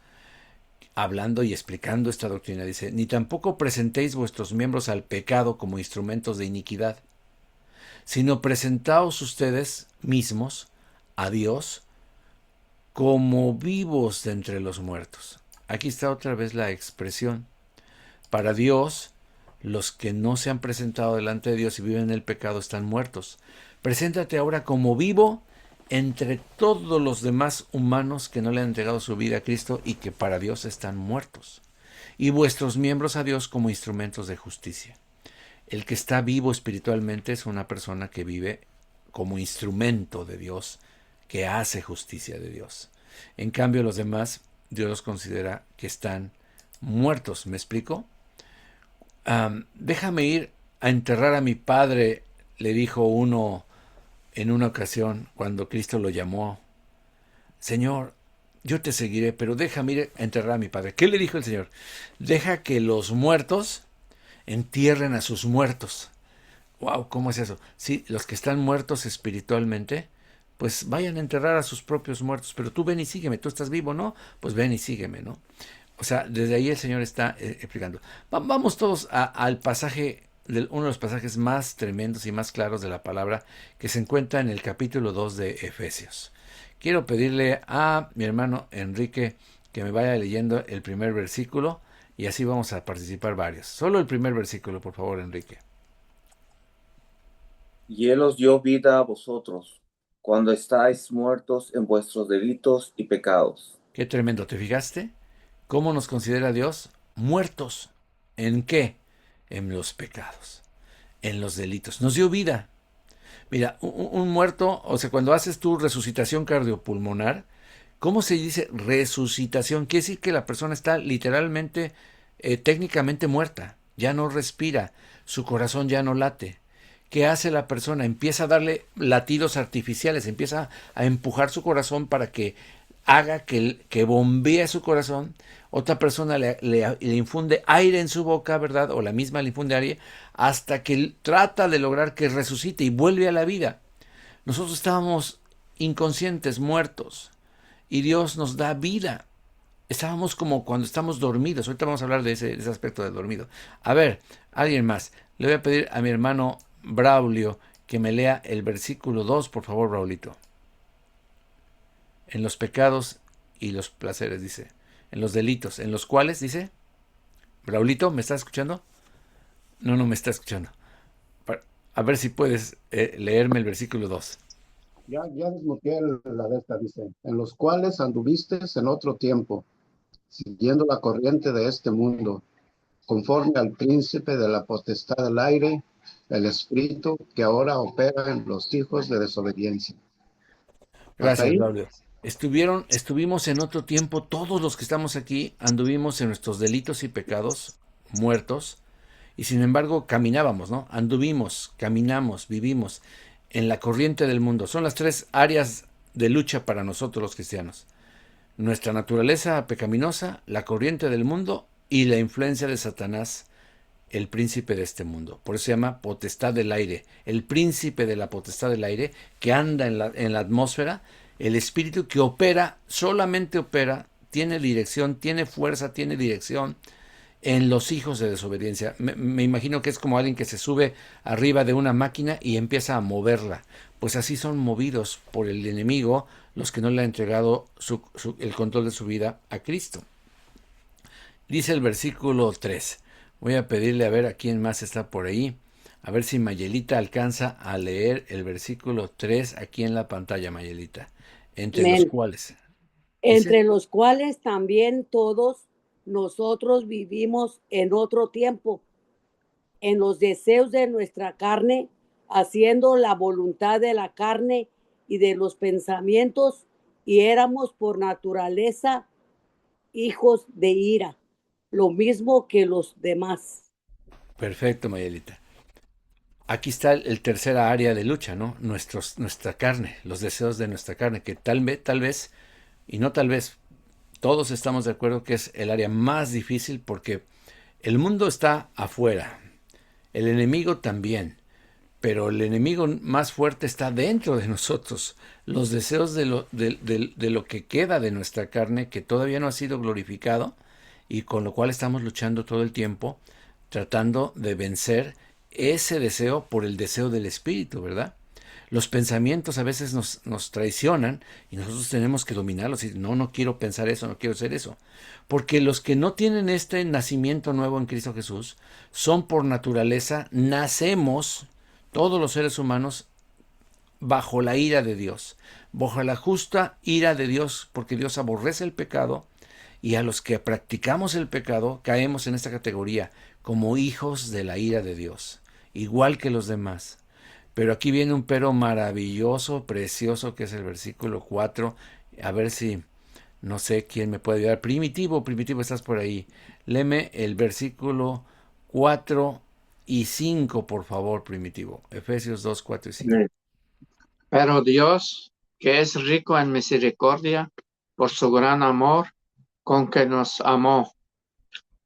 hablando y explicando esta doctrina, dice, ni tampoco presentéis vuestros miembros al pecado como instrumentos de iniquidad, sino presentaos ustedes mismos a Dios como vivos de entre los muertos. Aquí está otra vez la expresión. Para Dios, los que no se han presentado delante de Dios y viven en el pecado están muertos. Preséntate ahora como vivo entre todos los demás humanos que no le han entregado su vida a Cristo y que para Dios están muertos. Y vuestros miembros a Dios como instrumentos de justicia. El que está vivo espiritualmente es una persona que vive como instrumento de Dios, que hace justicia de Dios. En cambio, los demás, Dios los considera que están muertos. ¿Me explico? Déjame ir a enterrar a mi padre, le dijo uno en una ocasión cuando Cristo lo llamó. Señor, yo te seguiré, pero déjame ir a enterrar a mi padre. ¿Qué le dijo el Señor? Deja que los muertos entierren a sus muertos. Wow, ¿cómo es eso? Sí, los que están muertos espiritualmente, pues vayan a enterrar a sus propios muertos, pero tú ven y sígueme, tú estás vivo, ¿no? Pues ven y sígueme, ¿no? O sea, desde ahí el Señor está explicando. Vamos todos al pasaje, uno de los pasajes más tremendos y más claros de la palabra, que se encuentra en el capítulo 2 de Efesios. Quiero pedirle a mi hermano Enrique que me vaya leyendo el primer versículo y así vamos a participar varios. Solo el primer versículo, por favor, Enrique. Y Él os dio vida a vosotros, cuando estáis muertos en vuestros delitos y pecados. Qué tremendo, ¿te fijaste? ¿Cómo nos considera Dios? Muertos. ¿En qué? En los pecados, en los delitos. Nos dio vida. Mira, un muerto, o sea, cuando haces tu resucitación cardiopulmonar, ¿cómo se dice resucitación? Quiere decir que la persona está literalmente, técnicamente muerta, ya no respira, su corazón ya no late. ¿Qué hace la persona? Empieza a darle latidos artificiales, empieza a empujar su corazón para que haga que bombee su corazón. Otra persona le infunde aire en su boca, ¿verdad? O la misma le infunde aire, hasta que trata de lograr que resucite y vuelve a la vida. Nosotros estábamos inconscientes, muertos, y Dios nos da vida. Estábamos como cuando estamos dormidos. Ahorita vamos a hablar de ese aspecto de dormido. A ver, alguien más. Le voy a pedir a mi hermano Braulio que me lea el versículo 2, por favor, Braulito. En los pecados y los placeres, dice. En los delitos, en los cuales, dice. Braulito, ¿me estás escuchando? No me está escuchando. A ver si puedes leerme el versículo 2. Ya desbloqueé la de esta, dice, en los cuales anduviste en otro tiempo, siguiendo la corriente de este mundo, conforme al príncipe de la potestad del aire, el espíritu que ahora opera en los hijos de desobediencia. Gracias, Braulio. Estuvimos en otro tiempo, todos los que estamos aquí anduvimos en nuestros delitos y pecados, muertos, y sin embargo caminábamos, ¿no? Anduvimos, caminamos, vivimos en la corriente del mundo. Son las tres áreas de lucha para nosotros los cristianos. Nuestra naturaleza pecaminosa, la corriente del mundo y la influencia de Satanás, el príncipe de este mundo. Por eso se llama potestad del aire. El príncipe de la potestad del aire que anda en la atmósfera, el espíritu que opera, solamente opera, tiene dirección, tiene fuerza, tiene dirección en los hijos de desobediencia. Me imagino que es como alguien que se sube arriba de una máquina y empieza a moverla. Pues así son movidos por el enemigo los que no le han entregado el control de su vida a Cristo. Dice el versículo 3. Voy a pedirle a ver a quién más está por ahí. A ver si Mayelita alcanza a leer el versículo 3 aquí en la pantalla, Mayelita. Entre los cuales. Entre los cuales también todos nosotros vivimos en otro tiempo, en los deseos de nuestra carne, haciendo la voluntad de la carne y de los pensamientos, y éramos por naturaleza hijos de ira, lo mismo que los demás. Perfecto, Mayelita. Aquí está el tercera área de lucha, ¿no? Nuestra carne, los deseos de nuestra carne, que tal vez, y no tal vez, todos estamos de acuerdo que es el área más difícil porque el mundo está afuera, el enemigo también, pero el enemigo más fuerte está dentro de nosotros. Los deseos de lo que queda de nuestra carne, que todavía no ha sido glorificado, y con lo cual estamos luchando todo el tiempo, tratando de vencer ese deseo por el deseo del Espíritu, ¿verdad? Los pensamientos a veces nos traicionan y nosotros tenemos que dominarlos y no, no quiero pensar eso, no quiero hacer eso. Porque los que no tienen este nacimiento nuevo en Cristo Jesús son por naturaleza, nacemos, todos los seres humanos, bajo la ira de Dios, bajo la justa ira de Dios, porque Dios aborrece el pecado y a los que practicamos el pecado caemos en esta categoría como hijos de la ira de Dios, igual que los demás. Pero aquí viene un pero maravilloso, precioso, que es el versículo 4. A ver si, no sé quién me puede ayudar. Primitivo, estás por ahí. Léeme el versículo 4 y 5, por favor, Primitivo. Efesios 2, 4 y 5. Pero Dios, que es rico en misericordia, por su gran amor con que nos amó,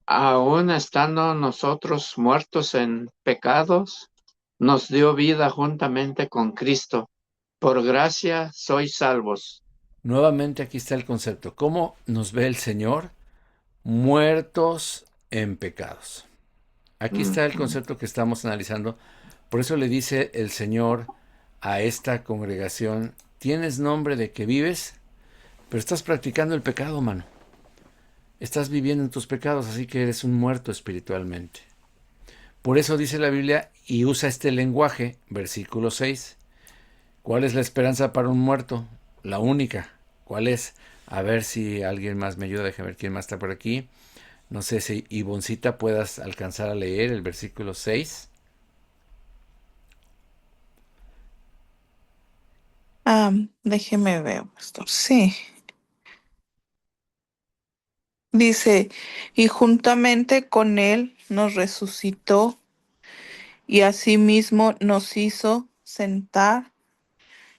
aun estando nosotros muertos en pecados, nos dio vida juntamente con Cristo. Por gracia sois salvos. Nuevamente aquí está el concepto. ¿Cómo nos ve el Señor? Muertos en pecados. Aquí está el concepto que estamos analizando. Por eso le dice el Señor a esta congregación: tienes nombre de que vives, pero estás practicando el pecado, mano. Estás viviendo en tus pecados, así que eres un muerto espiritualmente. Por eso dice la Biblia y usa este lenguaje, versículo 6. ¿Cuál es la esperanza para un muerto? La única. ¿Cuál es? A ver si alguien más me ayuda. Déjame ver quién más está por aquí. No sé si Ivoncita puedas alcanzar a leer el versículo 6. Déjeme ver, pastor. Sí. Dice, y juntamente con él nos resucitó y asimismo nos hizo sentar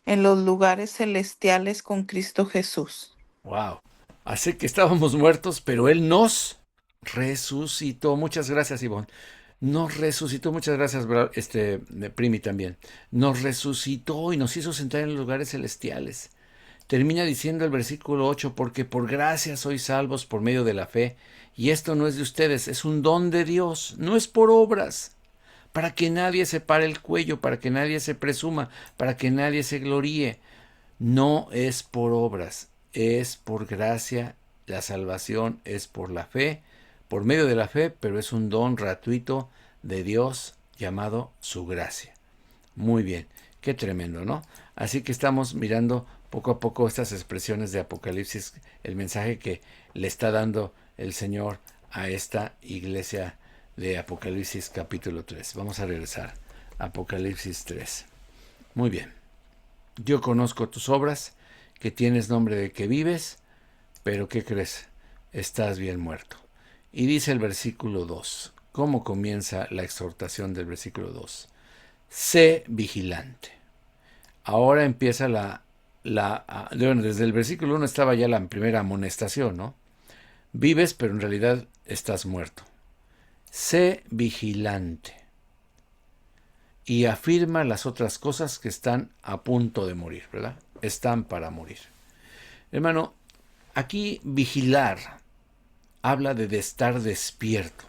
en los lugares celestiales con Cristo Jesús. Wow. Así que estábamos muertos, pero Él nos resucitó. Muchas gracias, Ivonne. Nos resucitó, muchas gracias, Primi también. Nos resucitó y nos hizo sentar en los lugares celestiales. Termina diciendo el versículo 8, porque por gracia sois salvos por medio de la fe, y esto no es de ustedes, es un don de Dios, no es por obras, para que nadie se pare el cuello, para que nadie se presuma, para que nadie se gloríe. No es por obras, es por gracia. La salvación es por la fe, por medio de la fe, pero es un don gratuito de Dios llamado su gracia. Muy bien, qué tremendo, ¿no? Así que estamos mirando poco a poco estas expresiones de Apocalipsis, el mensaje que le está dando el Señor a esta iglesia de Apocalipsis capítulo 3. Vamos a regresar a Apocalipsis 3. Muy bien. Yo conozco tus obras, que tienes nombre de que vives, pero ¿qué crees? Estás bien muerto. Y dice el versículo 2. ¿Cómo comienza la exhortación del versículo 2? Sé vigilante. Ahora empieza desde el versículo 1 estaba ya la primera amonestación, ¿no? Vives, pero en realidad estás muerto. Sé vigilante. Y afirma las otras cosas que están a punto de morir, ¿verdad? Están para morir. Hermano, aquí vigilar habla de estar despierto.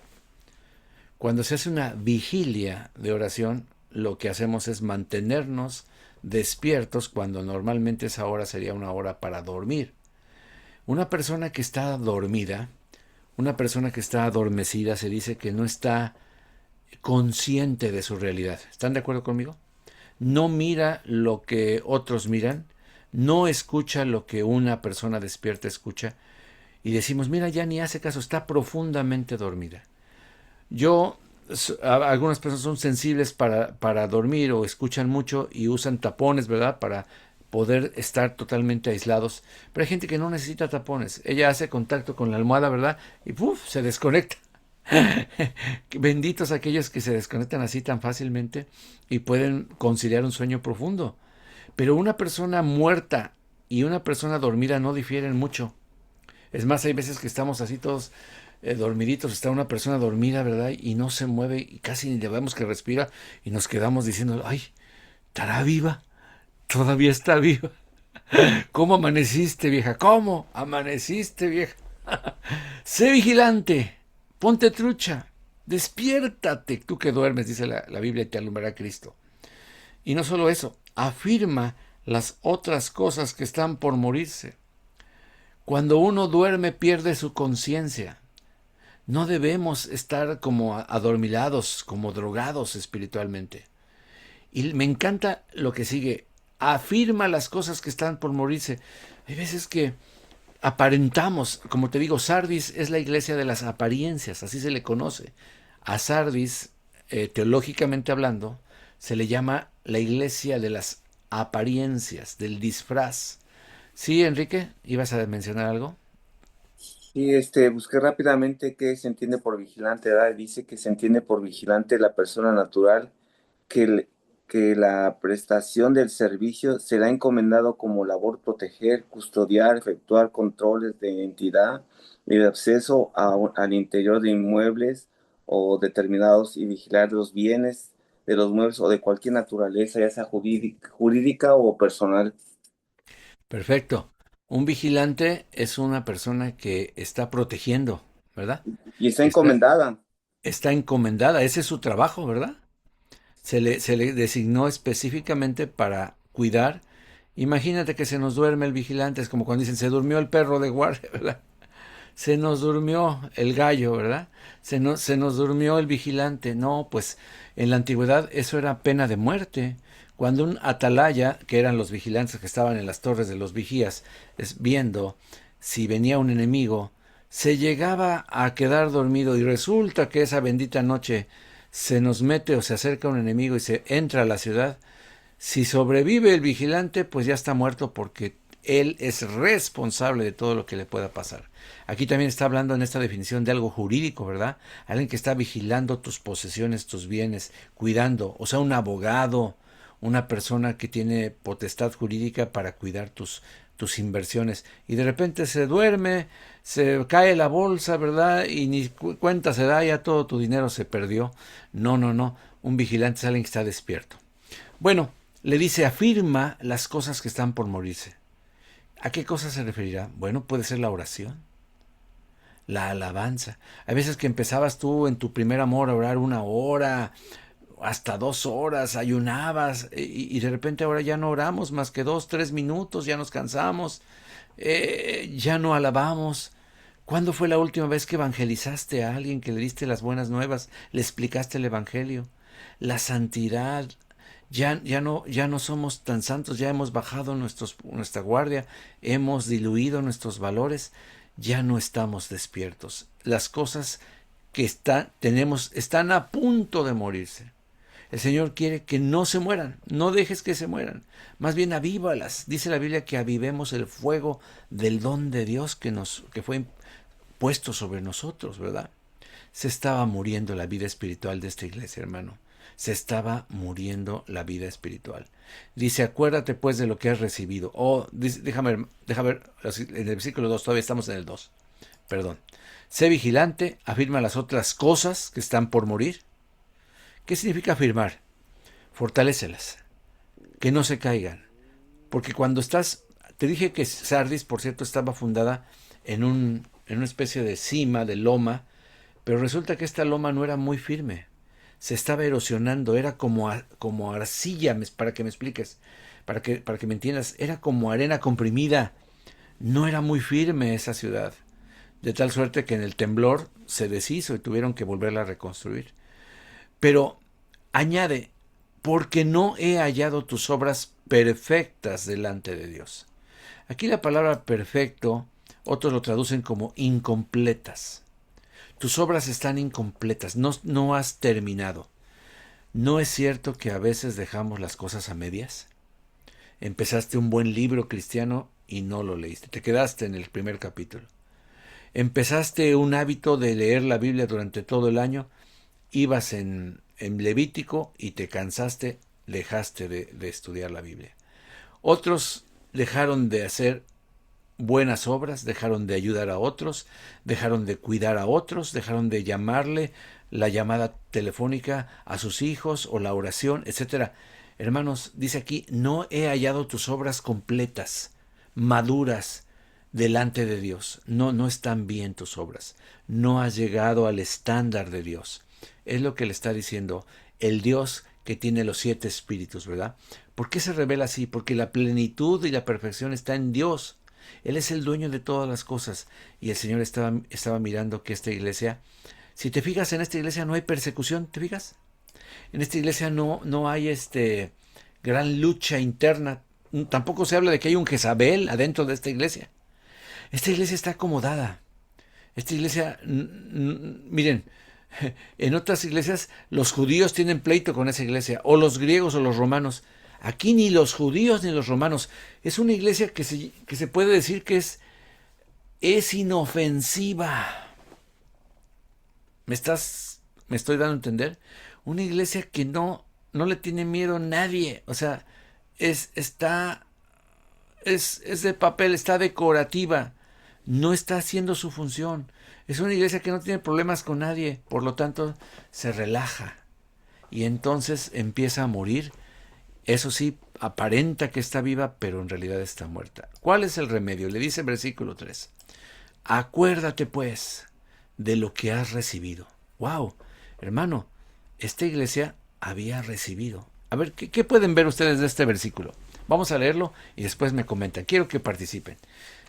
Cuando se hace una vigilia de oración, lo que hacemos es mantenernos despiertos cuando normalmente esa hora sería una hora para dormir. Una persona que está dormida, una persona que está adormecida, se dice que no está consciente de su realidad. ¿Están de acuerdo conmigo? No mira lo que otros miran, no escucha lo que una persona despierta escucha, y decimos, mira, ya ni hace caso, está profundamente dormida. Algunas personas son sensibles para dormir o escuchan mucho y usan tapones, ¿verdad? Para poder estar totalmente aislados. Pero hay gente que no necesita tapones. Ella hace contacto con la almohada, ¿verdad? Y ¡puf!, se desconecta. Benditos aquellos que se desconectan así tan fácilmente y pueden conciliar un sueño profundo. Pero una persona muerta y una persona dormida no difieren mucho. Es más, hay veces que estamos así todos dormiditos, está una persona dormida, ¿verdad? Y no se mueve y casi ni le vemos que respira y nos quedamos diciendo, ay, ¿estará viva? Todavía está viva. ¿Cómo amaneciste, vieja? ¿Cómo amaneciste, vieja? Sé vigilante, ponte trucha, despiértate, tú que duermes, dice la Biblia, y te alumbrará Cristo. Y no solo eso, afirma las otras cosas que están por morirse. Cuando uno duerme pierde su conciencia. No debemos estar como adormilados, como drogados espiritualmente. Y me encanta lo que sigue. Afirma las cosas que están por morirse. Hay veces que aparentamos, como te digo, Sardis es la iglesia de las apariencias, así se le conoce. A Sardis, teológicamente hablando, se le llama la iglesia de las apariencias, del disfraz. Sí, Enrique, ¿ibas a mencionar algo? Y busqué rápidamente qué se entiende por vigilante, ¿verdad? Dice que se entiende por vigilante la persona natural que la prestación del servicio se le ha encomendado como labor proteger, custodiar, efectuar controles de identidad y de acceso al interior de inmuebles o determinados y vigilar los bienes de los muebles o de cualquier naturaleza, ya sea jurídica o personal. Perfecto. Un vigilante es una persona que está protegiendo, ¿verdad? Y está Está, encomendada. está encomendada, ese es su trabajo, ¿verdad? Se le designó específicamente para cuidar. Imagínate que se nos duerme el vigilante, es como cuando dicen, se durmió el perro de guardia, ¿verdad? Se nos durmió el gallo, ¿verdad? Se nos durmió el vigilante. No, pues en la antigüedad eso era pena de muerte. Cuando un atalaya, que eran los vigilantes que estaban en las torres de los vigías, viendo si venía un enemigo, se llegaba a quedar dormido y resulta que esa bendita noche se nos mete o se acerca un enemigo y se entra a la ciudad, si sobrevive el vigilante, pues ya está muerto porque él es responsable de todo lo que le pueda pasar. Aquí también está hablando en esta definición de algo jurídico, ¿verdad? Alguien que está vigilando tus posesiones, tus bienes, cuidando, o sea, un abogado, una persona que tiene potestad jurídica para cuidar tus inversiones. Y de repente se duerme, se cae la bolsa, ¿verdad? Y ni cuenta se da, ya todo tu dinero se perdió. No, no, no. Un vigilante es alguien que está despierto. Bueno, le dice, afirma las cosas que están por morirse. ¿A qué cosas se referirá? Bueno, puede ser la oración, la alabanza. Hay veces que empezabas tú en tu primer amor a orar 1 hora, hasta 2 horas, ayunabas y de repente ahora ya no oramos más que 2, 3 minutos, ya nos cansamos, ya no alabamos. ¿Cuándo fue la última vez que evangelizaste a alguien, que le diste las buenas nuevas, le explicaste el evangelio? La santidad. Ya no somos tan santos, ya hemos bajado nuestra guardia, hemos diluido nuestros valores, ya no estamos despiertos. Las cosas que tenemos están a punto de morirse. El Señor quiere que no se mueran, no dejes que se mueran, más bien avívalas. Dice la Biblia que avivemos el fuego del don de Dios que fue puesto sobre nosotros, ¿verdad? Se estaba muriendo la vida espiritual de esta iglesia, hermano. Se estaba muriendo la vida espiritual. Dice, acuérdate pues de lo que has recibido. Déjame ver, en el versículo 2, todavía estamos en el 2. Perdón. Sé vigilante, afirma las otras cosas que están por morir. ¿Qué significa afirmar? Fortalécelas, que no se caigan. Porque cuando te dije que Sardis, por cierto, estaba fundada en una especie de cima, de loma, pero resulta que esta loma no era muy firme. Se estaba erosionando, era como arcilla, para que me expliques, para que me entiendas, era como arena comprimida. No era muy firme esa ciudad, de tal suerte que en el temblor se deshizo y tuvieron que volverla a reconstruir. Pero añade, porque no he hallado tus obras perfectas delante de Dios. Aquí la palabra perfecto, otros lo traducen como incompletas. Tus obras están incompletas, no has terminado. ¿No es cierto que a veces dejamos las cosas a medias? Empezaste un buen libro cristiano y no lo leíste, te quedaste en el primer capítulo. Empezaste un hábito de leer la Biblia durante todo el año, ibas en Levítico y te cansaste, dejaste de estudiar la Biblia. Otros dejaron de hacer buenas obras, dejaron de ayudar a otros, dejaron de cuidar a otros, dejaron de llamarle la llamada telefónica a sus hijos o la oración, etcétera. Hermanos, dice aquí, no he hallado tus obras completas, maduras, delante de Dios. No, no están bien tus obras. No has llegado al estándar de Dios. Es lo que le está diciendo el Dios que tiene los 7 espíritus, ¿verdad? ¿Por qué se revela así? Porque la plenitud y la perfección está en Dios. Él es el dueño de todas las cosas. Y el Señor estaba mirando que esta iglesia, si te fijas, en esta iglesia no hay persecución, ¿te fijas? En esta iglesia no hay gran lucha interna. Tampoco se habla de que hay un Jezabel adentro de esta iglesia. Esta iglesia está acomodada. Esta iglesia, miren, en otras iglesias los judíos tienen pleito con esa iglesia, o los griegos o los romanos. Aquí ni los judíos ni los romanos. Es una iglesia que se puede decir que es inofensiva. ¿Me estoy dando a entender? Una iglesia que no le tiene miedo a nadie. O sea, es de papel, está decorativa. No está haciendo su función. Es una iglesia que no tiene problemas con nadie. Por lo tanto, se relaja. Y entonces empieza a morir. Eso sí, aparenta que está viva, pero en realidad está muerta. ¿Cuál es el remedio? Le dice el versículo 3. Acuérdate pues de lo que has recibido. ¡Wow! Hermano, esta iglesia había recibido. A ver, ¿qué pueden ver ustedes de este versículo? Vamos a leerlo y después me comentan. Quiero que participen.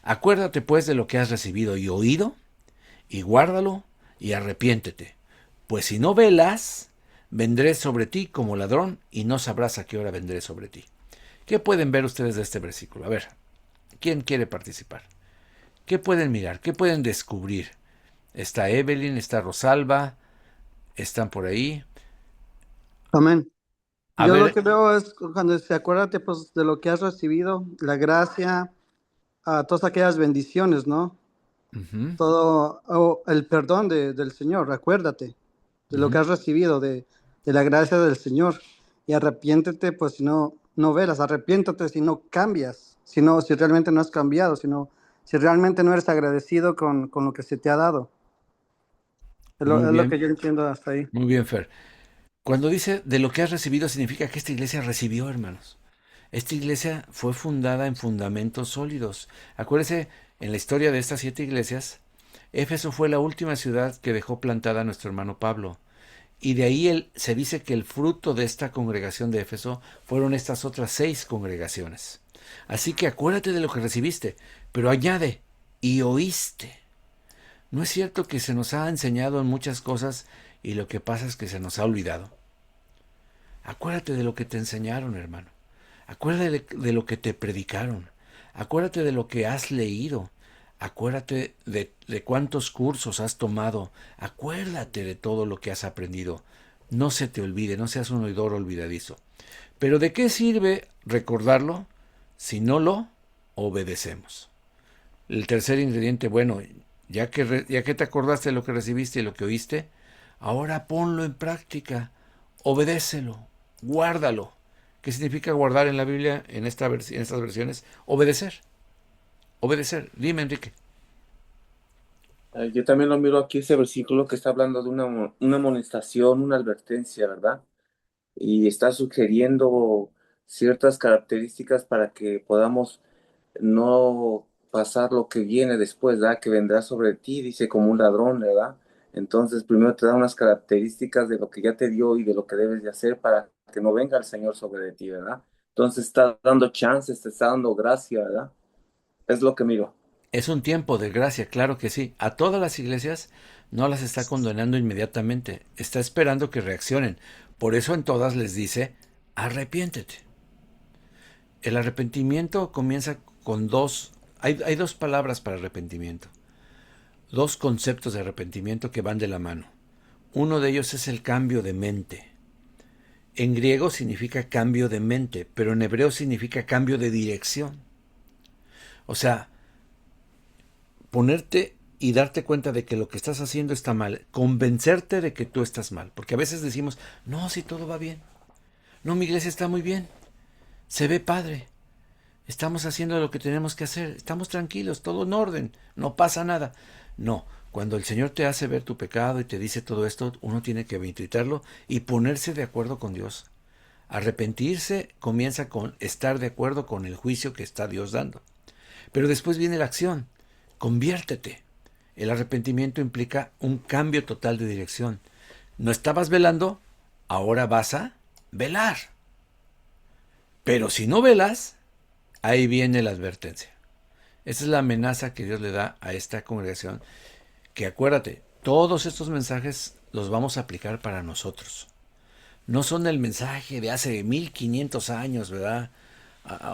Acuérdate pues de lo que has recibido y oído, y guárdalo, y arrepiéntete. Pues si no velas, vendré sobre ti como ladrón, y no sabrás a qué hora vendré sobre ti. ¿Qué pueden ver ustedes de este versículo? A ver, ¿quién quiere participar? ¿Qué pueden mirar? ¿Qué pueden descubrir? Está Evelyn, está Rosalba, están por ahí. Amén. A Yo ver, lo que veo es cuando se acuérdate pues de lo que has recibido, la gracia, todas aquellas bendiciones, ¿no? ujú, Todo el perdón del Señor, acuérdate de lo que ujú. has recibido, de la gracia del Señor. Y arrepiéntete pues si no velas, arrepiéntete si no cambias, si realmente no has cambiado, si realmente no eres agradecido con lo que se te ha dado. Es Muy lo que bien, yo entiendo hasta ahí. muy bien, Fer. Cuando dice de lo que has recibido, significa que esta iglesia recibió, hermanos. Esta iglesia fue fundada en fundamentos sólidos. Acuérdese, en la historia de estas 7 iglesias, Éfeso fue la última ciudad que dejó plantada nuestro hermano Pablo. Y de ahí se dice que el fruto de esta congregación de Éfeso fueron estas otras 6 congregaciones. Así que acuérdate de lo que recibiste, pero añade, y oíste. ¿No es cierto que se nos ha enseñado en muchas cosas y lo que pasa es que se nos ha olvidado? Acuérdate de lo que te enseñaron, hermano. Acuérdate de lo que te predicaron. Acuérdate de lo que has leído. Acuérdate de cuántos cursos has tomado. Acuérdate de todo lo que has aprendido. No se te olvide, no seas un oidor olvidadizo. Pero ¿de qué sirve recordarlo si no lo obedecemos? El tercer ingrediente, bueno, ya que te acordaste de lo que recibiste y lo que oíste, ahora ponlo en práctica. Obedécelo, guárdalo. ¿Qué significa guardar en la Biblia, en estas versiones? Obedecer. Obedecer. Dime, Enrique. Yo también lo miro aquí, ese versículo que está hablando de una amonestación, una advertencia, ¿verdad? Y está sugiriendo ciertas características para que podamos no pasar lo que viene después, ¿verdad? Que vendrá sobre ti, dice, como un ladrón, ¿verdad? Entonces, primero te da unas características de lo que ya te dio y de lo que debes de hacer para que no venga el Señor sobre de ti, ¿verdad? Entonces, está dando chances, te está dando gracia, ¿verdad? Es lo que miro. Es un tiempo de gracia, claro que sí. A todas las iglesias no las está condenando inmediatamente. Está esperando que reaccionen. Por eso en todas les dice, arrepiéntete. El arrepentimiento comienza con hay 2 palabras para arrepentimiento. 2 conceptos de arrepentimiento que van de la mano. Uno de ellos es el cambio de mente. En griego significa cambio de mente, pero en hebreo significa cambio de dirección. O sea, ponerte y darte cuenta de que lo que estás haciendo está mal, convencerte de que tú estás mal, porque a veces decimos, no, si todo va bien, no, mi iglesia está muy bien, se ve padre, Estamos haciendo lo que tenemos que hacer. Estamos tranquilos, todo en orden. No pasa nada. No. Cuando el Señor te hace ver tu pecado y te dice todo esto, uno tiene que meditarlo y ponerse de acuerdo con Dios. Arrepentirse comienza con estar de acuerdo con el juicio que está Dios dando. Pero después viene la acción. Conviértete. El arrepentimiento implica un cambio total de dirección. No estabas velando, ahora vas a velar. Pero si no velas, ahí viene la advertencia. Esa es la amenaza que Dios le da a esta congregación. Que acuérdate, todos estos mensajes los vamos a aplicar para nosotros. No son el mensaje de hace 1500 años, ¿verdad?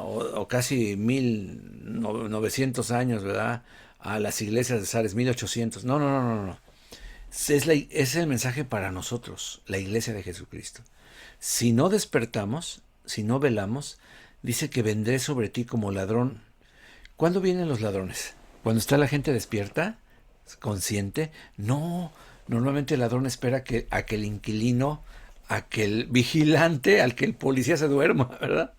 O casi 1900 años, ¿verdad? A las iglesias de Sardes, 1800. No, no, no, no, no. Es el mensaje para nosotros, la iglesia de Jesucristo. Si no despertamos, si no velamos, dice que vendré sobre ti como ladrón. ¿Cuándo vienen los ladrones? ¿Cuando está la gente despierta? ¿Consciente? No, normalmente el ladrón espera a que el inquilino, a que el vigilante, al que el policía se duerma, ¿verdad?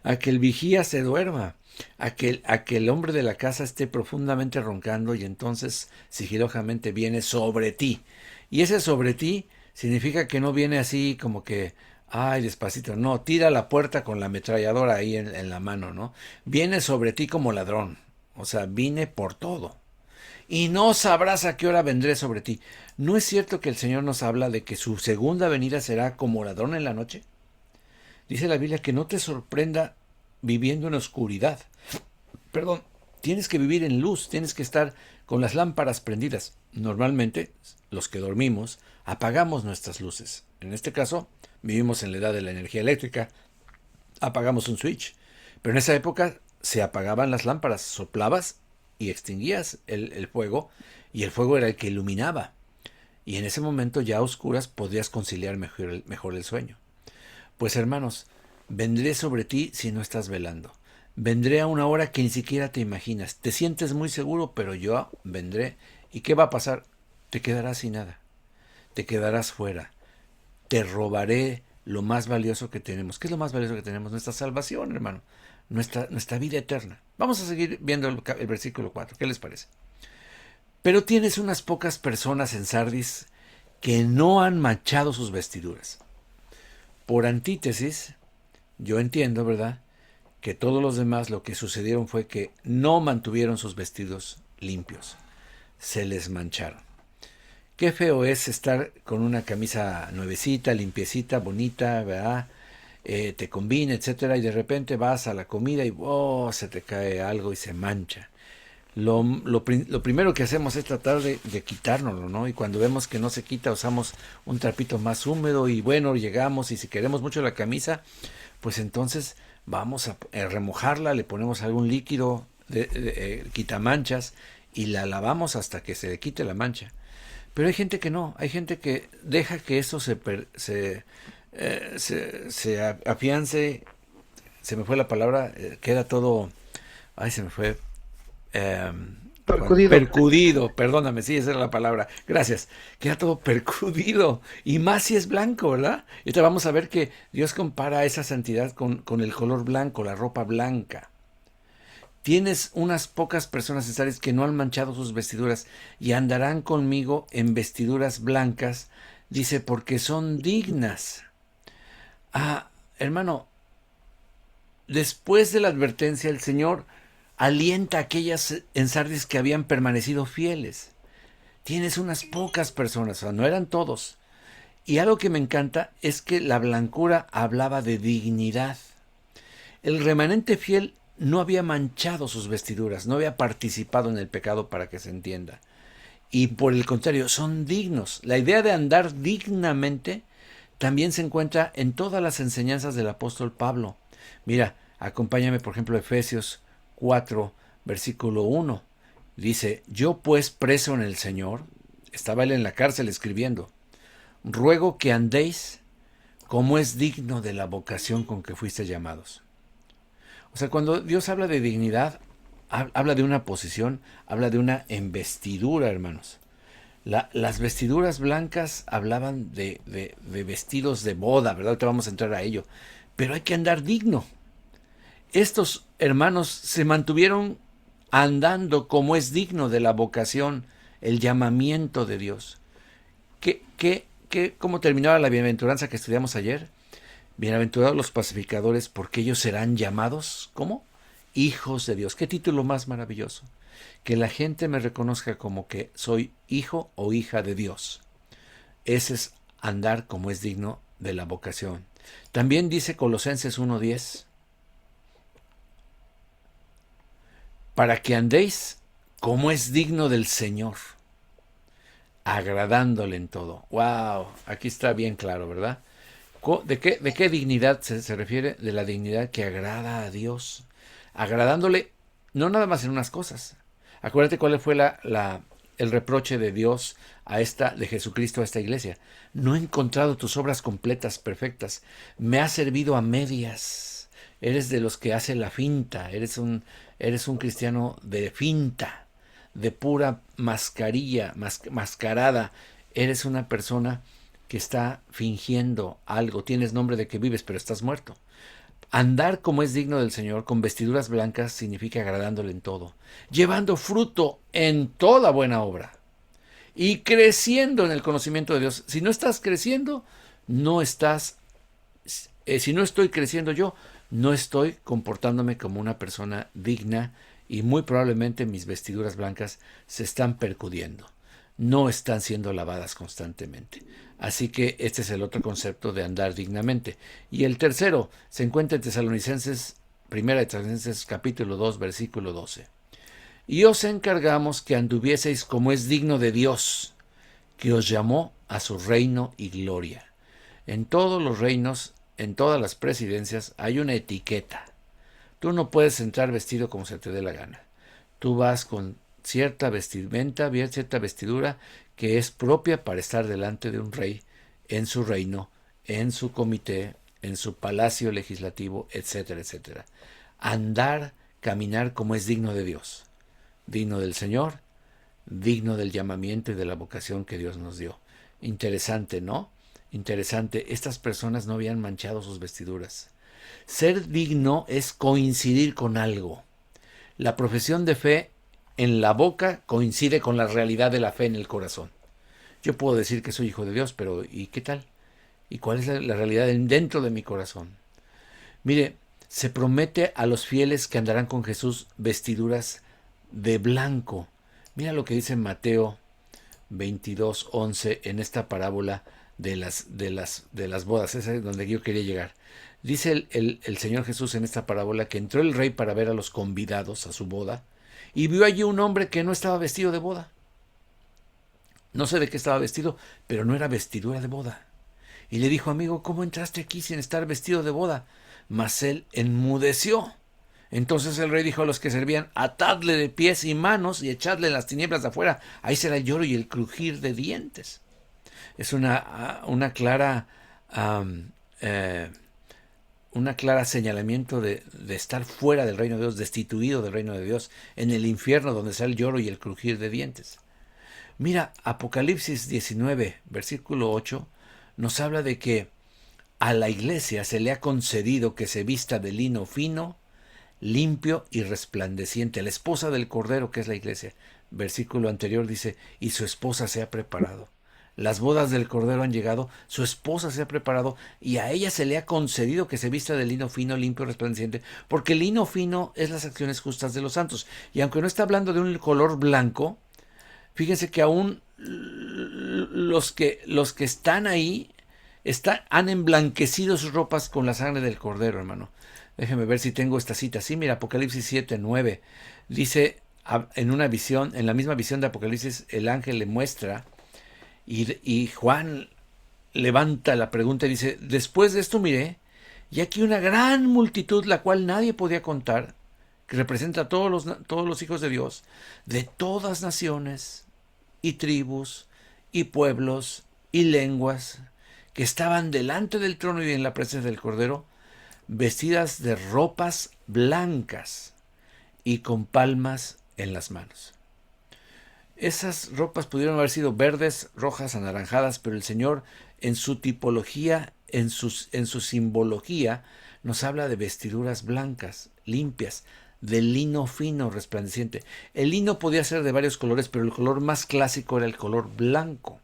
A que el vigía se duerma, a que el hombre de la casa esté profundamente roncando y entonces sigilosamente viene sobre ti. Y ese sobre ti significa que no viene así como que, ay, despacito, no, tira la puerta con la ametralladora ahí en la mano, ¿no? Viene sobre ti como ladrón, o sea, vine por todo. Y no sabrás a qué hora vendré sobre ti. ¿No es cierto que el Señor nos habla de que su segunda venida será como ladrón en la noche? Dice la Biblia que no te sorprenda viviendo en oscuridad. Perdón, tienes que vivir en luz, tienes que estar con las lámparas prendidas. Normalmente, los que dormimos, apagamos nuestras luces. En este caso, vivimos en la edad de la energía eléctrica, apagamos un switch. Pero en esa época se apagaban las lámparas, soplabas y extinguías el fuego, y el fuego era el que iluminaba. Y en ese momento ya a oscuras podías conciliar mejor el sueño. Pues hermanos, vendré sobre ti si no estás velando. Vendré a una hora que ni siquiera te imaginas. Te sientes muy seguro, pero yo vendré. ¿Y qué va a pasar? Te quedarás sin nada. Te quedarás fuera. Te robaré lo más valioso que tenemos. ¿Qué es lo más valioso que tenemos? Nuestra salvación, hermano. Nuestra vida eterna. Vamos a seguir viendo el versículo 4. ¿Qué les parece? Pero tienes unas pocas personas en Sardis que no han manchado sus vestiduras. Por antítesis, yo entiendo, ¿verdad?, que todos los demás lo que sucedieron fue que no mantuvieron sus vestidos limpios. Se les mancharon. Qué feo es estar con una camisa nuevecita, limpiecita, bonita, ¿verdad? Te combina, etcétera, y de repente vas a la comida y se te cae algo y se mancha. Lo primero que hacemos es tratar de quitárnoslo, ¿no? Y cuando vemos que no se quita, usamos un trapito más húmedo y bueno, llegamos y si queremos mucho la camisa, pues entonces vamos a remojarla, le ponemos algún líquido quitamanchas y la lavamos hasta que se le quite la mancha. Pero hay gente que no, hay gente que deja que eso se afiance, se me fue la palabra, queda todo, se me fue, percudido, perdóname, sí, esa era la palabra, gracias, queda todo percudido, y más si es blanco, ¿verdad? Y ahorita vamos a ver que Dios compara esa santidad con el color blanco, la ropa blanca. Tienes unas pocas personas necesarias que no han manchado sus vestiduras y andarán conmigo en vestiduras blancas, dice, porque son dignas. Hermano, después de la advertencia, el Señor alienta a aquellas en Sardis que habían permanecido fieles. Tienes unas pocas personas, o sea, no eran todos. Y algo que me encanta es que la blancura hablaba de dignidad. El remanente fiel no había manchado sus vestiduras, no había participado en el pecado, para que se entienda. Y por el contrario, son dignos. La idea de andar dignamente también se encuentra en todas las enseñanzas del apóstol Pablo. Mira, acompáñame por ejemplo a Efesios 4, versículo 1. Dice, yo pues preso en el Señor, estaba él en la cárcel escribiendo, ruego que andéis como es digno de la vocación con que fuiste llamados. O sea, cuando Dios habla de dignidad, habla de una posición, habla de una investidura, hermanos. Las vestiduras blancas hablaban de vestidos de boda, ¿verdad? Ahorita vamos a entrar a ello. Pero hay que andar digno. estos hermanos se mantuvieron andando como es digno de la vocación, el llamamiento de Dios. ¿Cómo terminaba la bienaventuranza que estudiamos ayer? Bienaventurados los pacificadores, porque ellos serán llamados, ¿cómo? Hijos de Dios. Qué título más maravilloso. Que la gente me reconozca como que soy hijo o hija de Dios. Ese es andar como es digno de la vocación. También dice Colosenses 1:10, para que andéis como es digno del Señor, agradándole en todo. ¡Wow! Aquí está bien claro, ¿verdad? ¿De qué dignidad se refiere? De la dignidad que agrada a Dios. Agradándole no nada más en unas cosas. Acuérdate cuál fue el reproche de Dios de Jesucristo a esta iglesia. No he encontrado tus obras completas, perfectas. Me has servido a medias. Eres de los que hace la finta. Eres un cristiano de finta, de pura mascarilla, mascarada. Eres una persona que está fingiendo algo. Tienes nombre de que vives, pero estás muerto. Andar como es digno del Señor, con vestiduras blancas, significa agradándole en todo, llevando fruto en toda buena obra y creciendo en el conocimiento de Dios. Si no estás creciendo, si no estoy creciendo yo, no estoy comportándome como una persona digna, y muy probablemente mis vestiduras blancas se están percudiendo. No están siendo lavadas constantemente. Así que este es el otro concepto de andar dignamente. Y el tercero se encuentra en Tesalonicenses, 1 de Tesalonicenses capítulo 2, versículo 12. Y os encargamos que anduvieseis como es digno de Dios, que os llamó a su reino y gloria. En todos los reinos, en todas las presidencias, hay una etiqueta. Tú no puedes entrar vestido como se te dé la gana. Tú vas con cierta vestimenta, cierta vestidura que es propia para estar delante de un rey, en su reino, en su comité, en su palacio legislativo, etcétera, etcétera. Andar, caminar como es digno de Dios, digno del Señor, digno del llamamiento y de la vocación que Dios nos dio. Interesante, ¿no? Interesante. Estas personas no habían manchado sus vestiduras. Ser digno es coincidir con algo. La profesión de fe en la boca coincide con la realidad de la fe en el corazón. Yo puedo decir que soy hijo de Dios, pero ¿y qué tal? ¿Y cuál es la realidad dentro de mi corazón? Mire, se promete a los fieles que andarán con Jesús vestiduras de blanco. Mira lo que dice Mateo 22:11 en esta parábola de las bodas. Esa es donde yo quería llegar. Dice el Señor Jesús en esta parábola que entró el rey para ver a los convidados a su boda y vio allí un hombre que no estaba vestido de boda. No sé de qué estaba vestido, pero no era vestidura de boda. Y le dijo: amigo, ¿cómo entraste aquí sin estar vestido de boda? Mas él enmudeció. Entonces el rey dijo a los que servían: atadle de pies y manos y echadle en las tinieblas de afuera. Ahí será el lloro y el crujir de dientes. Es una clara señalamiento de estar fuera del reino de Dios, destituido del reino de Dios, en el infierno donde está el lloro y el crujir de dientes. Mira, Apocalipsis 19, versículo 8, nos habla de que a la iglesia se le ha concedido que se vista de lino fino, limpio y resplandeciente. La esposa del Cordero, que es la iglesia. Versículo anterior dice: y su esposa se ha preparado. Las bodas del Cordero han llegado, su esposa se ha preparado y a ella se le ha concedido que se vista de lino fino, limpio y resplandeciente, porque el lino fino es las acciones justas de los santos. Y aunque no está hablando de un color blanco, fíjense que aún los que están ahí han emblanquecido sus ropas con la sangre del Cordero, hermano. Déjeme ver si tengo esta cita. Sí, mira, Apocalipsis 7:9. Dice en la misma visión de Apocalipsis, el ángel le muestra, y Juan levanta la pregunta y dice: después de esto miré, y aquí una gran multitud, la cual nadie podía contar, que representa a todos los hijos de Dios, de todas naciones y tribus y pueblos y lenguas, que estaban delante del trono y en la presencia del Cordero, vestidas de ropas blancas y con palmas en las manos. Esas ropas pudieron haber sido verdes, rojas, anaranjadas, pero el Señor, en su tipología, en su simbología, nos habla de vestiduras blancas, limpias, de lino fino, resplandeciente. El lino podía ser de varios colores, pero el color más clásico era el color blanco.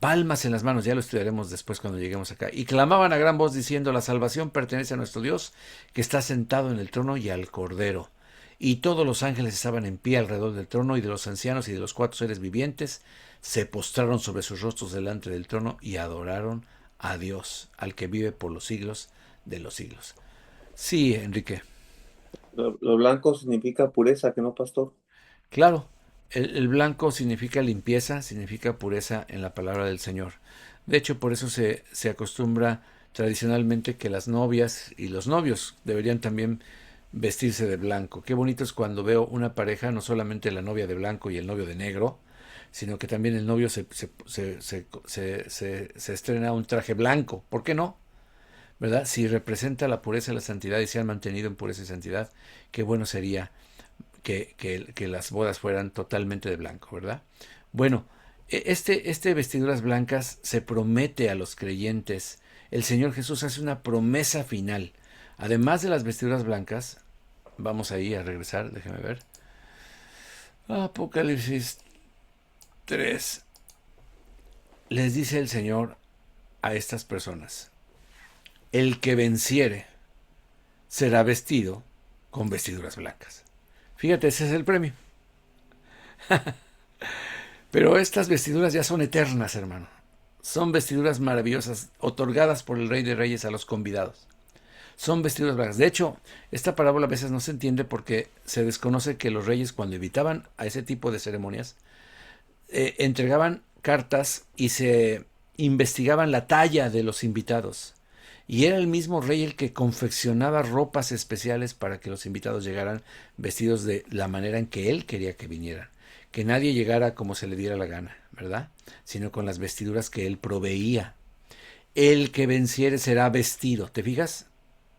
Palmas en las manos, ya lo estudiaremos después cuando lleguemos acá. Y clamaban a gran voz diciendo: la salvación pertenece a nuestro Dios, que está sentado en el trono, y al Cordero. Y todos los ángeles estaban en pie alrededor del trono, y de los ancianos y de los 4 seres vivientes se postraron sobre sus rostros delante del trono y adoraron a Dios, al que vive por los siglos de los siglos. Sí, Enrique. Lo blanco significa pureza, ¿que no, pastor? Claro, el blanco significa limpieza, significa pureza en la palabra del Señor. De hecho, por eso se acostumbra tradicionalmente que las novias y los novios deberían también vestirse de blanco. Qué bonito es cuando veo una pareja, no solamente la novia de blanco y el novio de negro, sino que también el novio se estrena un traje blanco. ¿Por qué no? ¿Verdad? Si representa la pureza y la santidad y se han mantenido en pureza y santidad, qué bueno sería que las bodas fueran totalmente de blanco, ¿verdad? Bueno, este vestiduras blancas se promete a los creyentes. El Señor Jesús hace una promesa final. Además de las vestiduras blancas, vamos ahí a regresar, déjeme ver. Apocalipsis 3. Les dice el Señor a estas personas: el que venciere será vestido con vestiduras blancas. Fíjate, ese es el premio. Pero estas vestiduras ya son eternas, hermano. Son vestiduras maravillosas, otorgadas por el Rey de Reyes a los convidados. Son vestiduras blancas. De hecho, esta parábola a veces no se entiende porque se desconoce que los reyes, cuando invitaban a ese tipo de ceremonias, entregaban cartas y se investigaban la talla de los invitados. Y era el mismo rey el que confeccionaba ropas especiales para que los invitados llegaran vestidos de la manera en que él quería que vinieran. Que nadie llegara como se le diera la gana, ¿verdad? Sino con las vestiduras que él proveía. El que venciere será vestido. ¿Te fijas?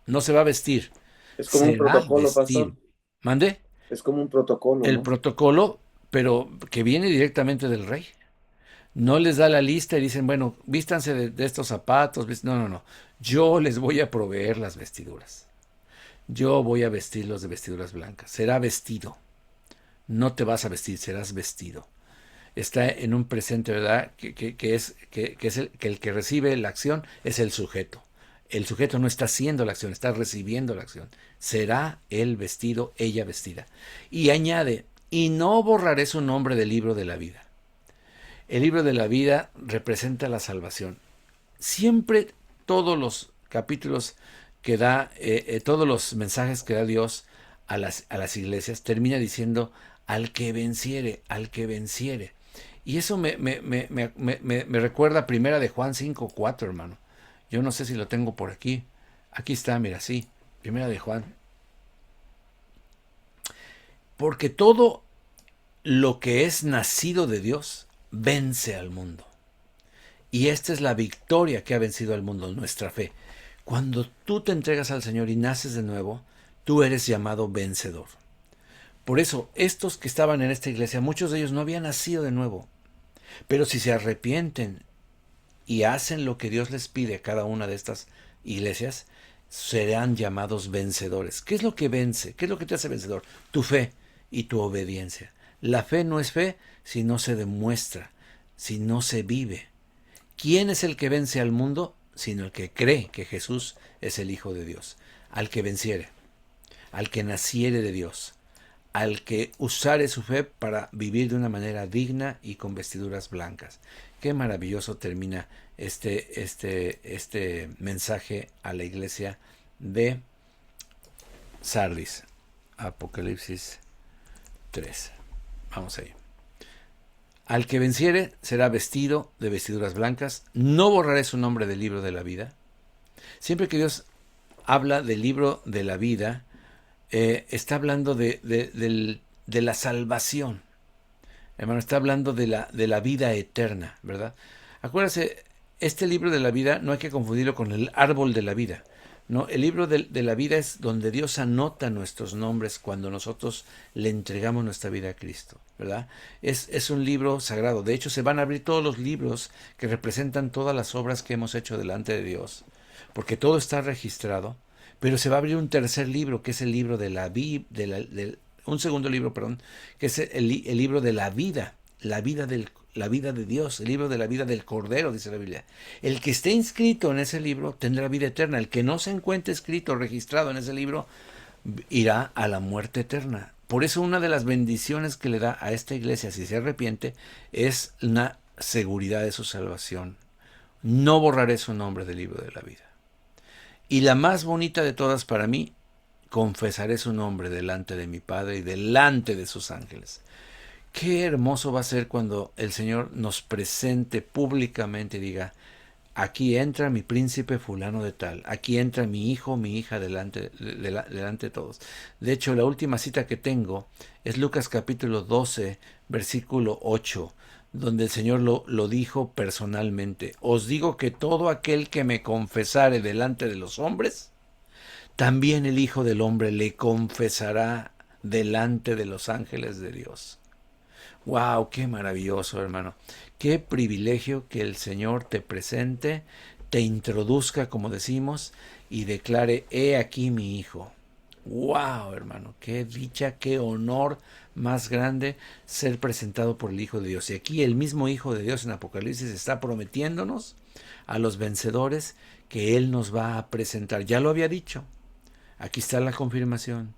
No se va a vestir. Es como un protocolo, pastor. ¿Mande? Es como un protocolo, El ¿no? protocolo, pero que viene directamente del rey. No les da la lista y dicen, bueno, vístanse de estos zapatos. No. Yo les voy a proveer las vestiduras. Yo voy a vestirlos de vestiduras blancas. Será vestido. No te vas a vestir, serás vestido. Está en un presente, ¿verdad? Que es el que recibe la acción es el sujeto. El sujeto no está haciendo la acción, está recibiendo la acción. Será él vestido, ella vestida. Y añade: y no borraré su nombre del libro de la vida. El libro de la vida representa la salvación. Siempre todos los capítulos que da, todos los mensajes que da Dios a las iglesias, termina diciendo: al que venciere, al que venciere. Y eso me recuerda a Primera de Juan 5:4, hermano. Yo no sé si lo tengo por aquí. Aquí está, mira, sí. Primera de Juan. Porque todo lo que es nacido de Dios vence al mundo. Y esta es la victoria que ha vencido al mundo, nuestra fe. Cuando tú te entregas al Señor y naces de nuevo, tú eres llamado vencedor. Por eso, estos que estaban en esta iglesia, muchos de ellos no habían nacido de nuevo. Pero si se arrepienten y hacen lo que Dios les pide a cada una de estas iglesias, serán llamados vencedores. ¿Qué es lo que vence? ¿Qué es lo que te hace vencedor? Tu fe y tu obediencia. La fe no es fe si no se demuestra, si no se vive. ¿Quién es el que vence al mundo? Sino el que cree que Jesús es el Hijo de Dios. Al que venciere, al que naciere de Dios, al que usare su fe para vivir de una manera digna y con vestiduras blancas. Qué maravilloso termina este mensaje a la iglesia de Sardis. Apocalipsis 3. Vamos ahí. Al que venciere será vestido de vestiduras blancas. No borraré su nombre del libro de la vida. Siempre que Dios habla del libro de la vida, está hablando de la salvación. Hermano, está hablando de la vida eterna, ¿verdad? Acuérdense, este libro de la vida no hay que confundirlo con el árbol de la vida. No, el libro de la vida es donde Dios anota nuestros nombres cuando nosotros le entregamos nuestra vida a Cristo, ¿verdad? Es un libro sagrado. De hecho, se van a abrir todos los libros que representan todas las obras que hemos hecho delante de Dios. porque todo está registrado, pero se va a abrir un tercer libro, que es el libro de un segundo libro, perdón, que es el libro de la vida de Dios, el libro de la vida del Cordero, dice la Biblia. El que esté inscrito en ese libro tendrá vida eterna. El que no se encuentre escrito, registrado en ese libro, irá a la muerte eterna. Por eso una de las bendiciones que le da a esta iglesia, si se arrepiente, es una seguridad de su salvación. No borraré su nombre del libro de la vida. Y la más bonita de todas para mí, confesaré su nombre delante de mi Padre y delante de sus ángeles. Qué hermoso va a ser cuando el Señor nos presente públicamente y diga, aquí entra mi príncipe fulano de tal, aquí entra mi hijo, mi hija delante de todos. De hecho, la última cita que tengo es Lucas capítulo 12, versículo 8, donde el Señor lo dijo personalmente. Os digo que todo aquel que me confesare delante de los hombres, también el Hijo del Hombre le confesará delante de los ángeles de Dios. ¡Wow! ¡Qué maravilloso, hermano! ¡Qué privilegio que el Señor te presente, te introduzca, como decimos, y declare, he aquí mi Hijo! ¡Wow, hermano! ¡Qué dicha, qué honor más grande ser presentado por el Hijo de Dios! Y aquí el mismo Hijo de Dios en Apocalipsis está prometiéndonos a los vencedores que Él nos va a presentar. Ya lo había dicho. Aquí está la confirmación.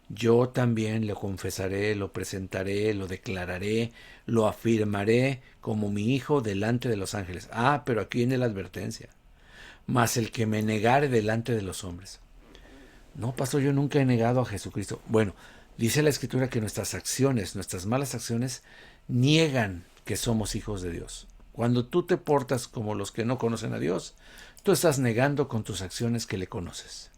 Yo también lo confesaré, lo presentaré, lo declararé, lo afirmaré como mi hijo delante de los ángeles. Ah, pero aquí viene la advertencia. Mas el que me negare delante de los hombres. No, pastor, yo nunca he negado a Jesucristo. Bueno, dice la Escritura que nuestras acciones, nuestras malas acciones, niegan que somos hijos de Dios. Cuando tú te portas como los que no conocen a Dios, tú estás negando con tus acciones que le conoces.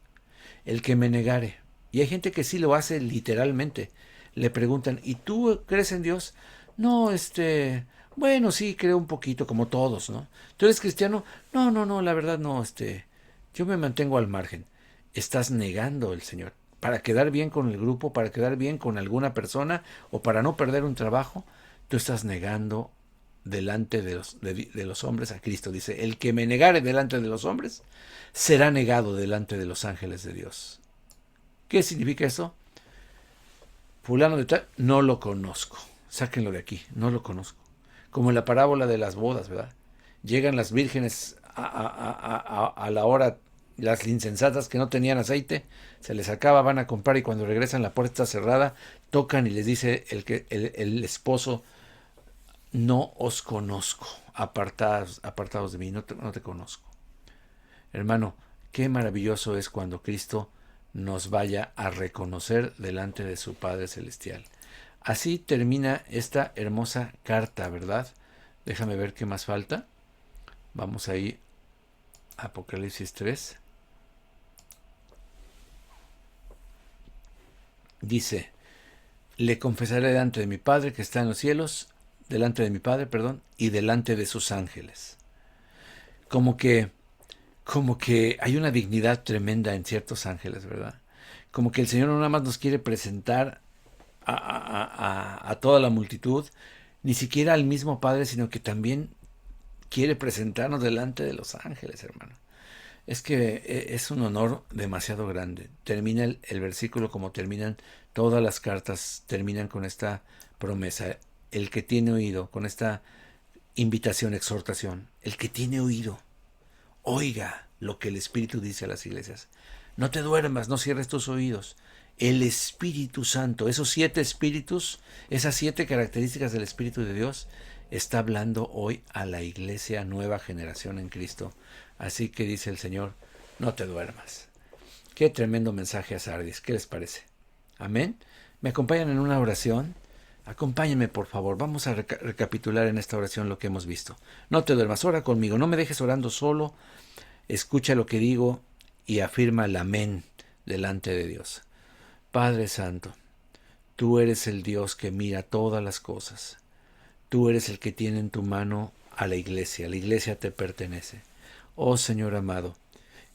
El que me negare. Y hay gente que sí lo hace literalmente. Le preguntan, ¿y tú crees en Dios? No, bueno, sí, creo un poquito, como todos, ¿no? ¿Tú eres cristiano? No, la verdad no, yo me mantengo al margen. Estás negando al Señor. Para quedar bien con el grupo, para quedar bien con alguna persona, o para no perder un trabajo, tú estás negando delante de los hombres a Cristo. Dice, el que me negare delante de los hombres, será negado delante de los ángeles de Dios. ¿Qué significa eso? Fulano de tal, no lo conozco. Sáquenlo de aquí, no lo conozco. Como en la parábola de las bodas, ¿verdad? Llegan las vírgenes a la hora, las insensatas que no tenían aceite, se les acaba, van a comprar y cuando regresan la puerta está cerrada, tocan y les dice el esposo, no os conozco, apartados de mí, no te conozco. Hermano, qué maravilloso es cuando Cristo nos vaya a reconocer delante de su Padre Celestial. Así termina esta hermosa carta, ¿verdad? Déjame ver qué más falta. Vamos ahí a Apocalipsis 3. Dice, le confesaré delante de mi Padre que está en los cielos, delante de mi Padre, perdón, y delante de sus ángeles. Como que hay una dignidad tremenda en ciertos ángeles, ¿verdad? Como que el Señor no nada más nos quiere presentar a toda la multitud, ni siquiera al mismo Padre, sino que también quiere presentarnos delante de los ángeles, hermano. Es que es un honor demasiado grande. Termina el versículo como terminan todas las cartas, terminan con esta promesa. El que tiene oído, con esta invitación, exhortación, el que tiene oído, oiga lo que el Espíritu dice a las iglesias. No te duermas, no cierres tus oídos. El Espíritu Santo, esos 7 espíritus, esas 7 características del Espíritu de Dios, está hablando hoy a la iglesia nueva generación en Cristo. Así que dice el Señor, no te duermas. Qué tremendo mensaje a Sardis, ¿qué les parece? Amén. ¿Me acompañan en una oración? Acompáñenme, por favor. Vamos a recapitular en esta oración lo que hemos visto. No te duermas, ora conmigo. No me dejes orando solo. Escucha lo que digo y afirma el amén delante de Dios. Padre Santo, tú eres el Dios que mira todas las cosas. Tú eres el que tiene en tu mano a la iglesia te pertenece. Oh Señor amado,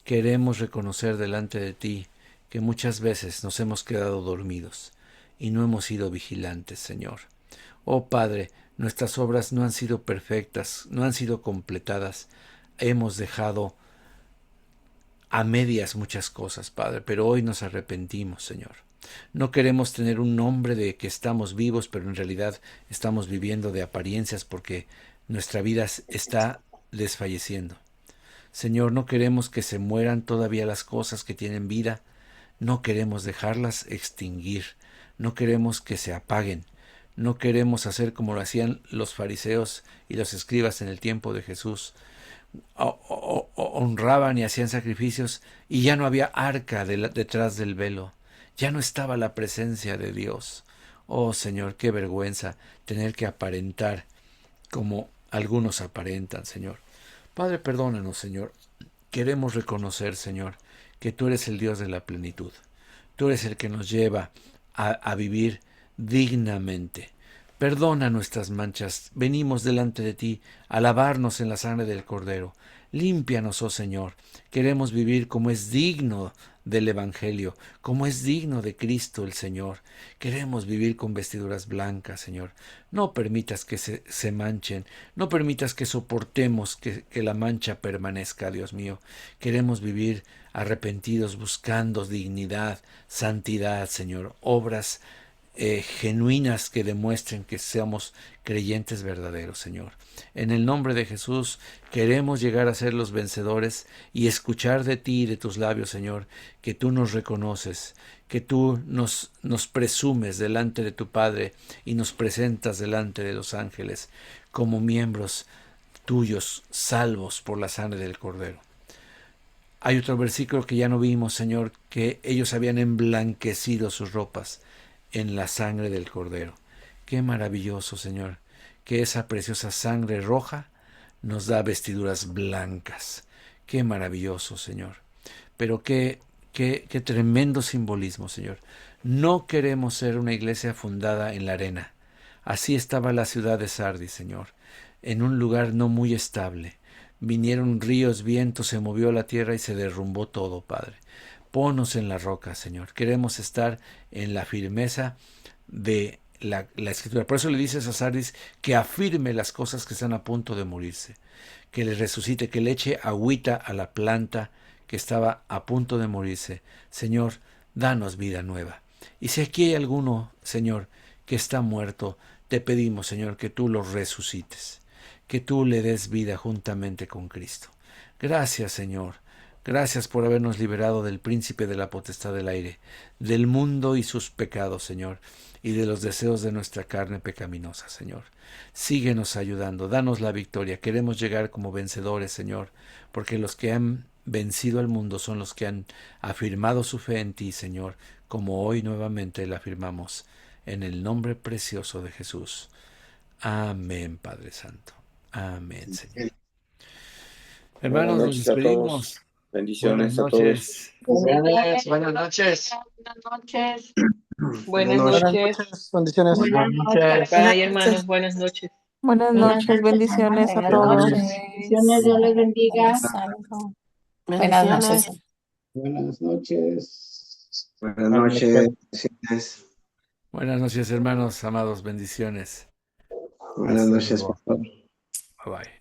queremos reconocer delante de ti que muchas veces nos hemos quedado dormidos y no hemos sido vigilantes, Señor. Oh Padre, nuestras obras no han sido perfectas, no han sido completadas. Hemos dejado a medias muchas cosas, Padre, pero hoy nos arrepentimos, Señor. No queremos tener un nombre de que estamos vivos, pero en realidad estamos viviendo de apariencias porque nuestra vida está desfalleciendo. Señor, no queremos que se mueran todavía las cosas que tienen vida, no queremos dejarlas extinguir, no queremos que se apaguen, no queremos hacer como lo hacían los fariseos y los escribas en el tiempo de Jesús. Honraban y hacían sacrificios y ya no había arca detrás del velo, ya no estaba la presencia de Dios. Oh Señor, qué vergüenza tener que aparentar como algunos aparentan, Señor. Padre, perdónanos, Señor. Queremos reconocer, Señor, que tú eres el Dios de la plenitud. Tú eres el que nos lleva a vivir dignamente. Perdona nuestras manchas. Venimos delante de ti a lavarnos en la sangre del Cordero. Límpianos, oh Señor. Queremos vivir como es digno del Evangelio, como es digno de Cristo el Señor. Queremos vivir con vestiduras blancas, Señor. No permitas que se manchen, no permitas que soportemos que la mancha permanezca, Dios mío. Queremos vivir arrepentidos, buscando dignidad, santidad, Señor, obras genuinas que demuestren que seamos creyentes verdaderos, Señor. En el nombre de Jesús queremos llegar a ser los vencedores y escuchar de ti y de tus labios, Señor, que tú nos reconoces, que tú nos presumes delante de tu Padre y nos presentas delante de los ángeles como miembros tuyos, salvos por la sangre del Cordero. Hay otro versículo que ya no vimos, Señor, que ellos habían emblanquecido sus ropas en la sangre del Cordero. Qué maravilloso, Señor, que esa preciosa sangre roja nos da vestiduras blancas. Qué maravilloso, Señor. Pero qué tremendo simbolismo, Señor. No queremos ser una iglesia fundada en la arena. Así estaba la ciudad de Sardis, Señor, en un lugar no muy estable. Vinieron ríos, vientos, se movió la tierra y se derrumbó todo, Padre. Ponos en la roca, Señor. Queremos estar en la firmeza de la Escritura. Por eso le dices a Sardis que afirme las cosas que están a punto de morirse, que le resucite, que le eche agüita a la planta que estaba a punto de morirse. Señor, danos vida nueva. Y si aquí hay alguno, Señor, que está muerto, te pedimos, Señor, que tú lo resucites, que tú le des vida juntamente con Cristo. Gracias, Señor. Gracias por habernos liberado del príncipe de la potestad del aire, del mundo y sus pecados, Señor, y de los deseos de nuestra carne pecaminosa, Señor. Síguenos ayudando, danos la victoria. Queremos llegar como vencedores, Señor, porque los que han vencido al mundo son los que han afirmado su fe en ti, Señor, como hoy nuevamente la afirmamos, en el nombre precioso de Jesús. Amén, Padre Santo. Amén, Señor. Hermanos, nos noches a despedimos. todos. Bendiciones Buenas a todos. noches. Buenas noches. Buenas noches. Buenas Buenas noches. noches. Bendiciones. Buenas noches. Buenas Bye, hermanos. noches. Buenas noches. Buenas noches, bendiciones a Buenas todos. noches. Bendiciones, Dios les bendiga. Buenas noches. Buenas noches. Buenas noches. Buenas noches, hermanos, amados, bendiciones. Buenas Hasta noches, luego. pastor. Bye bye.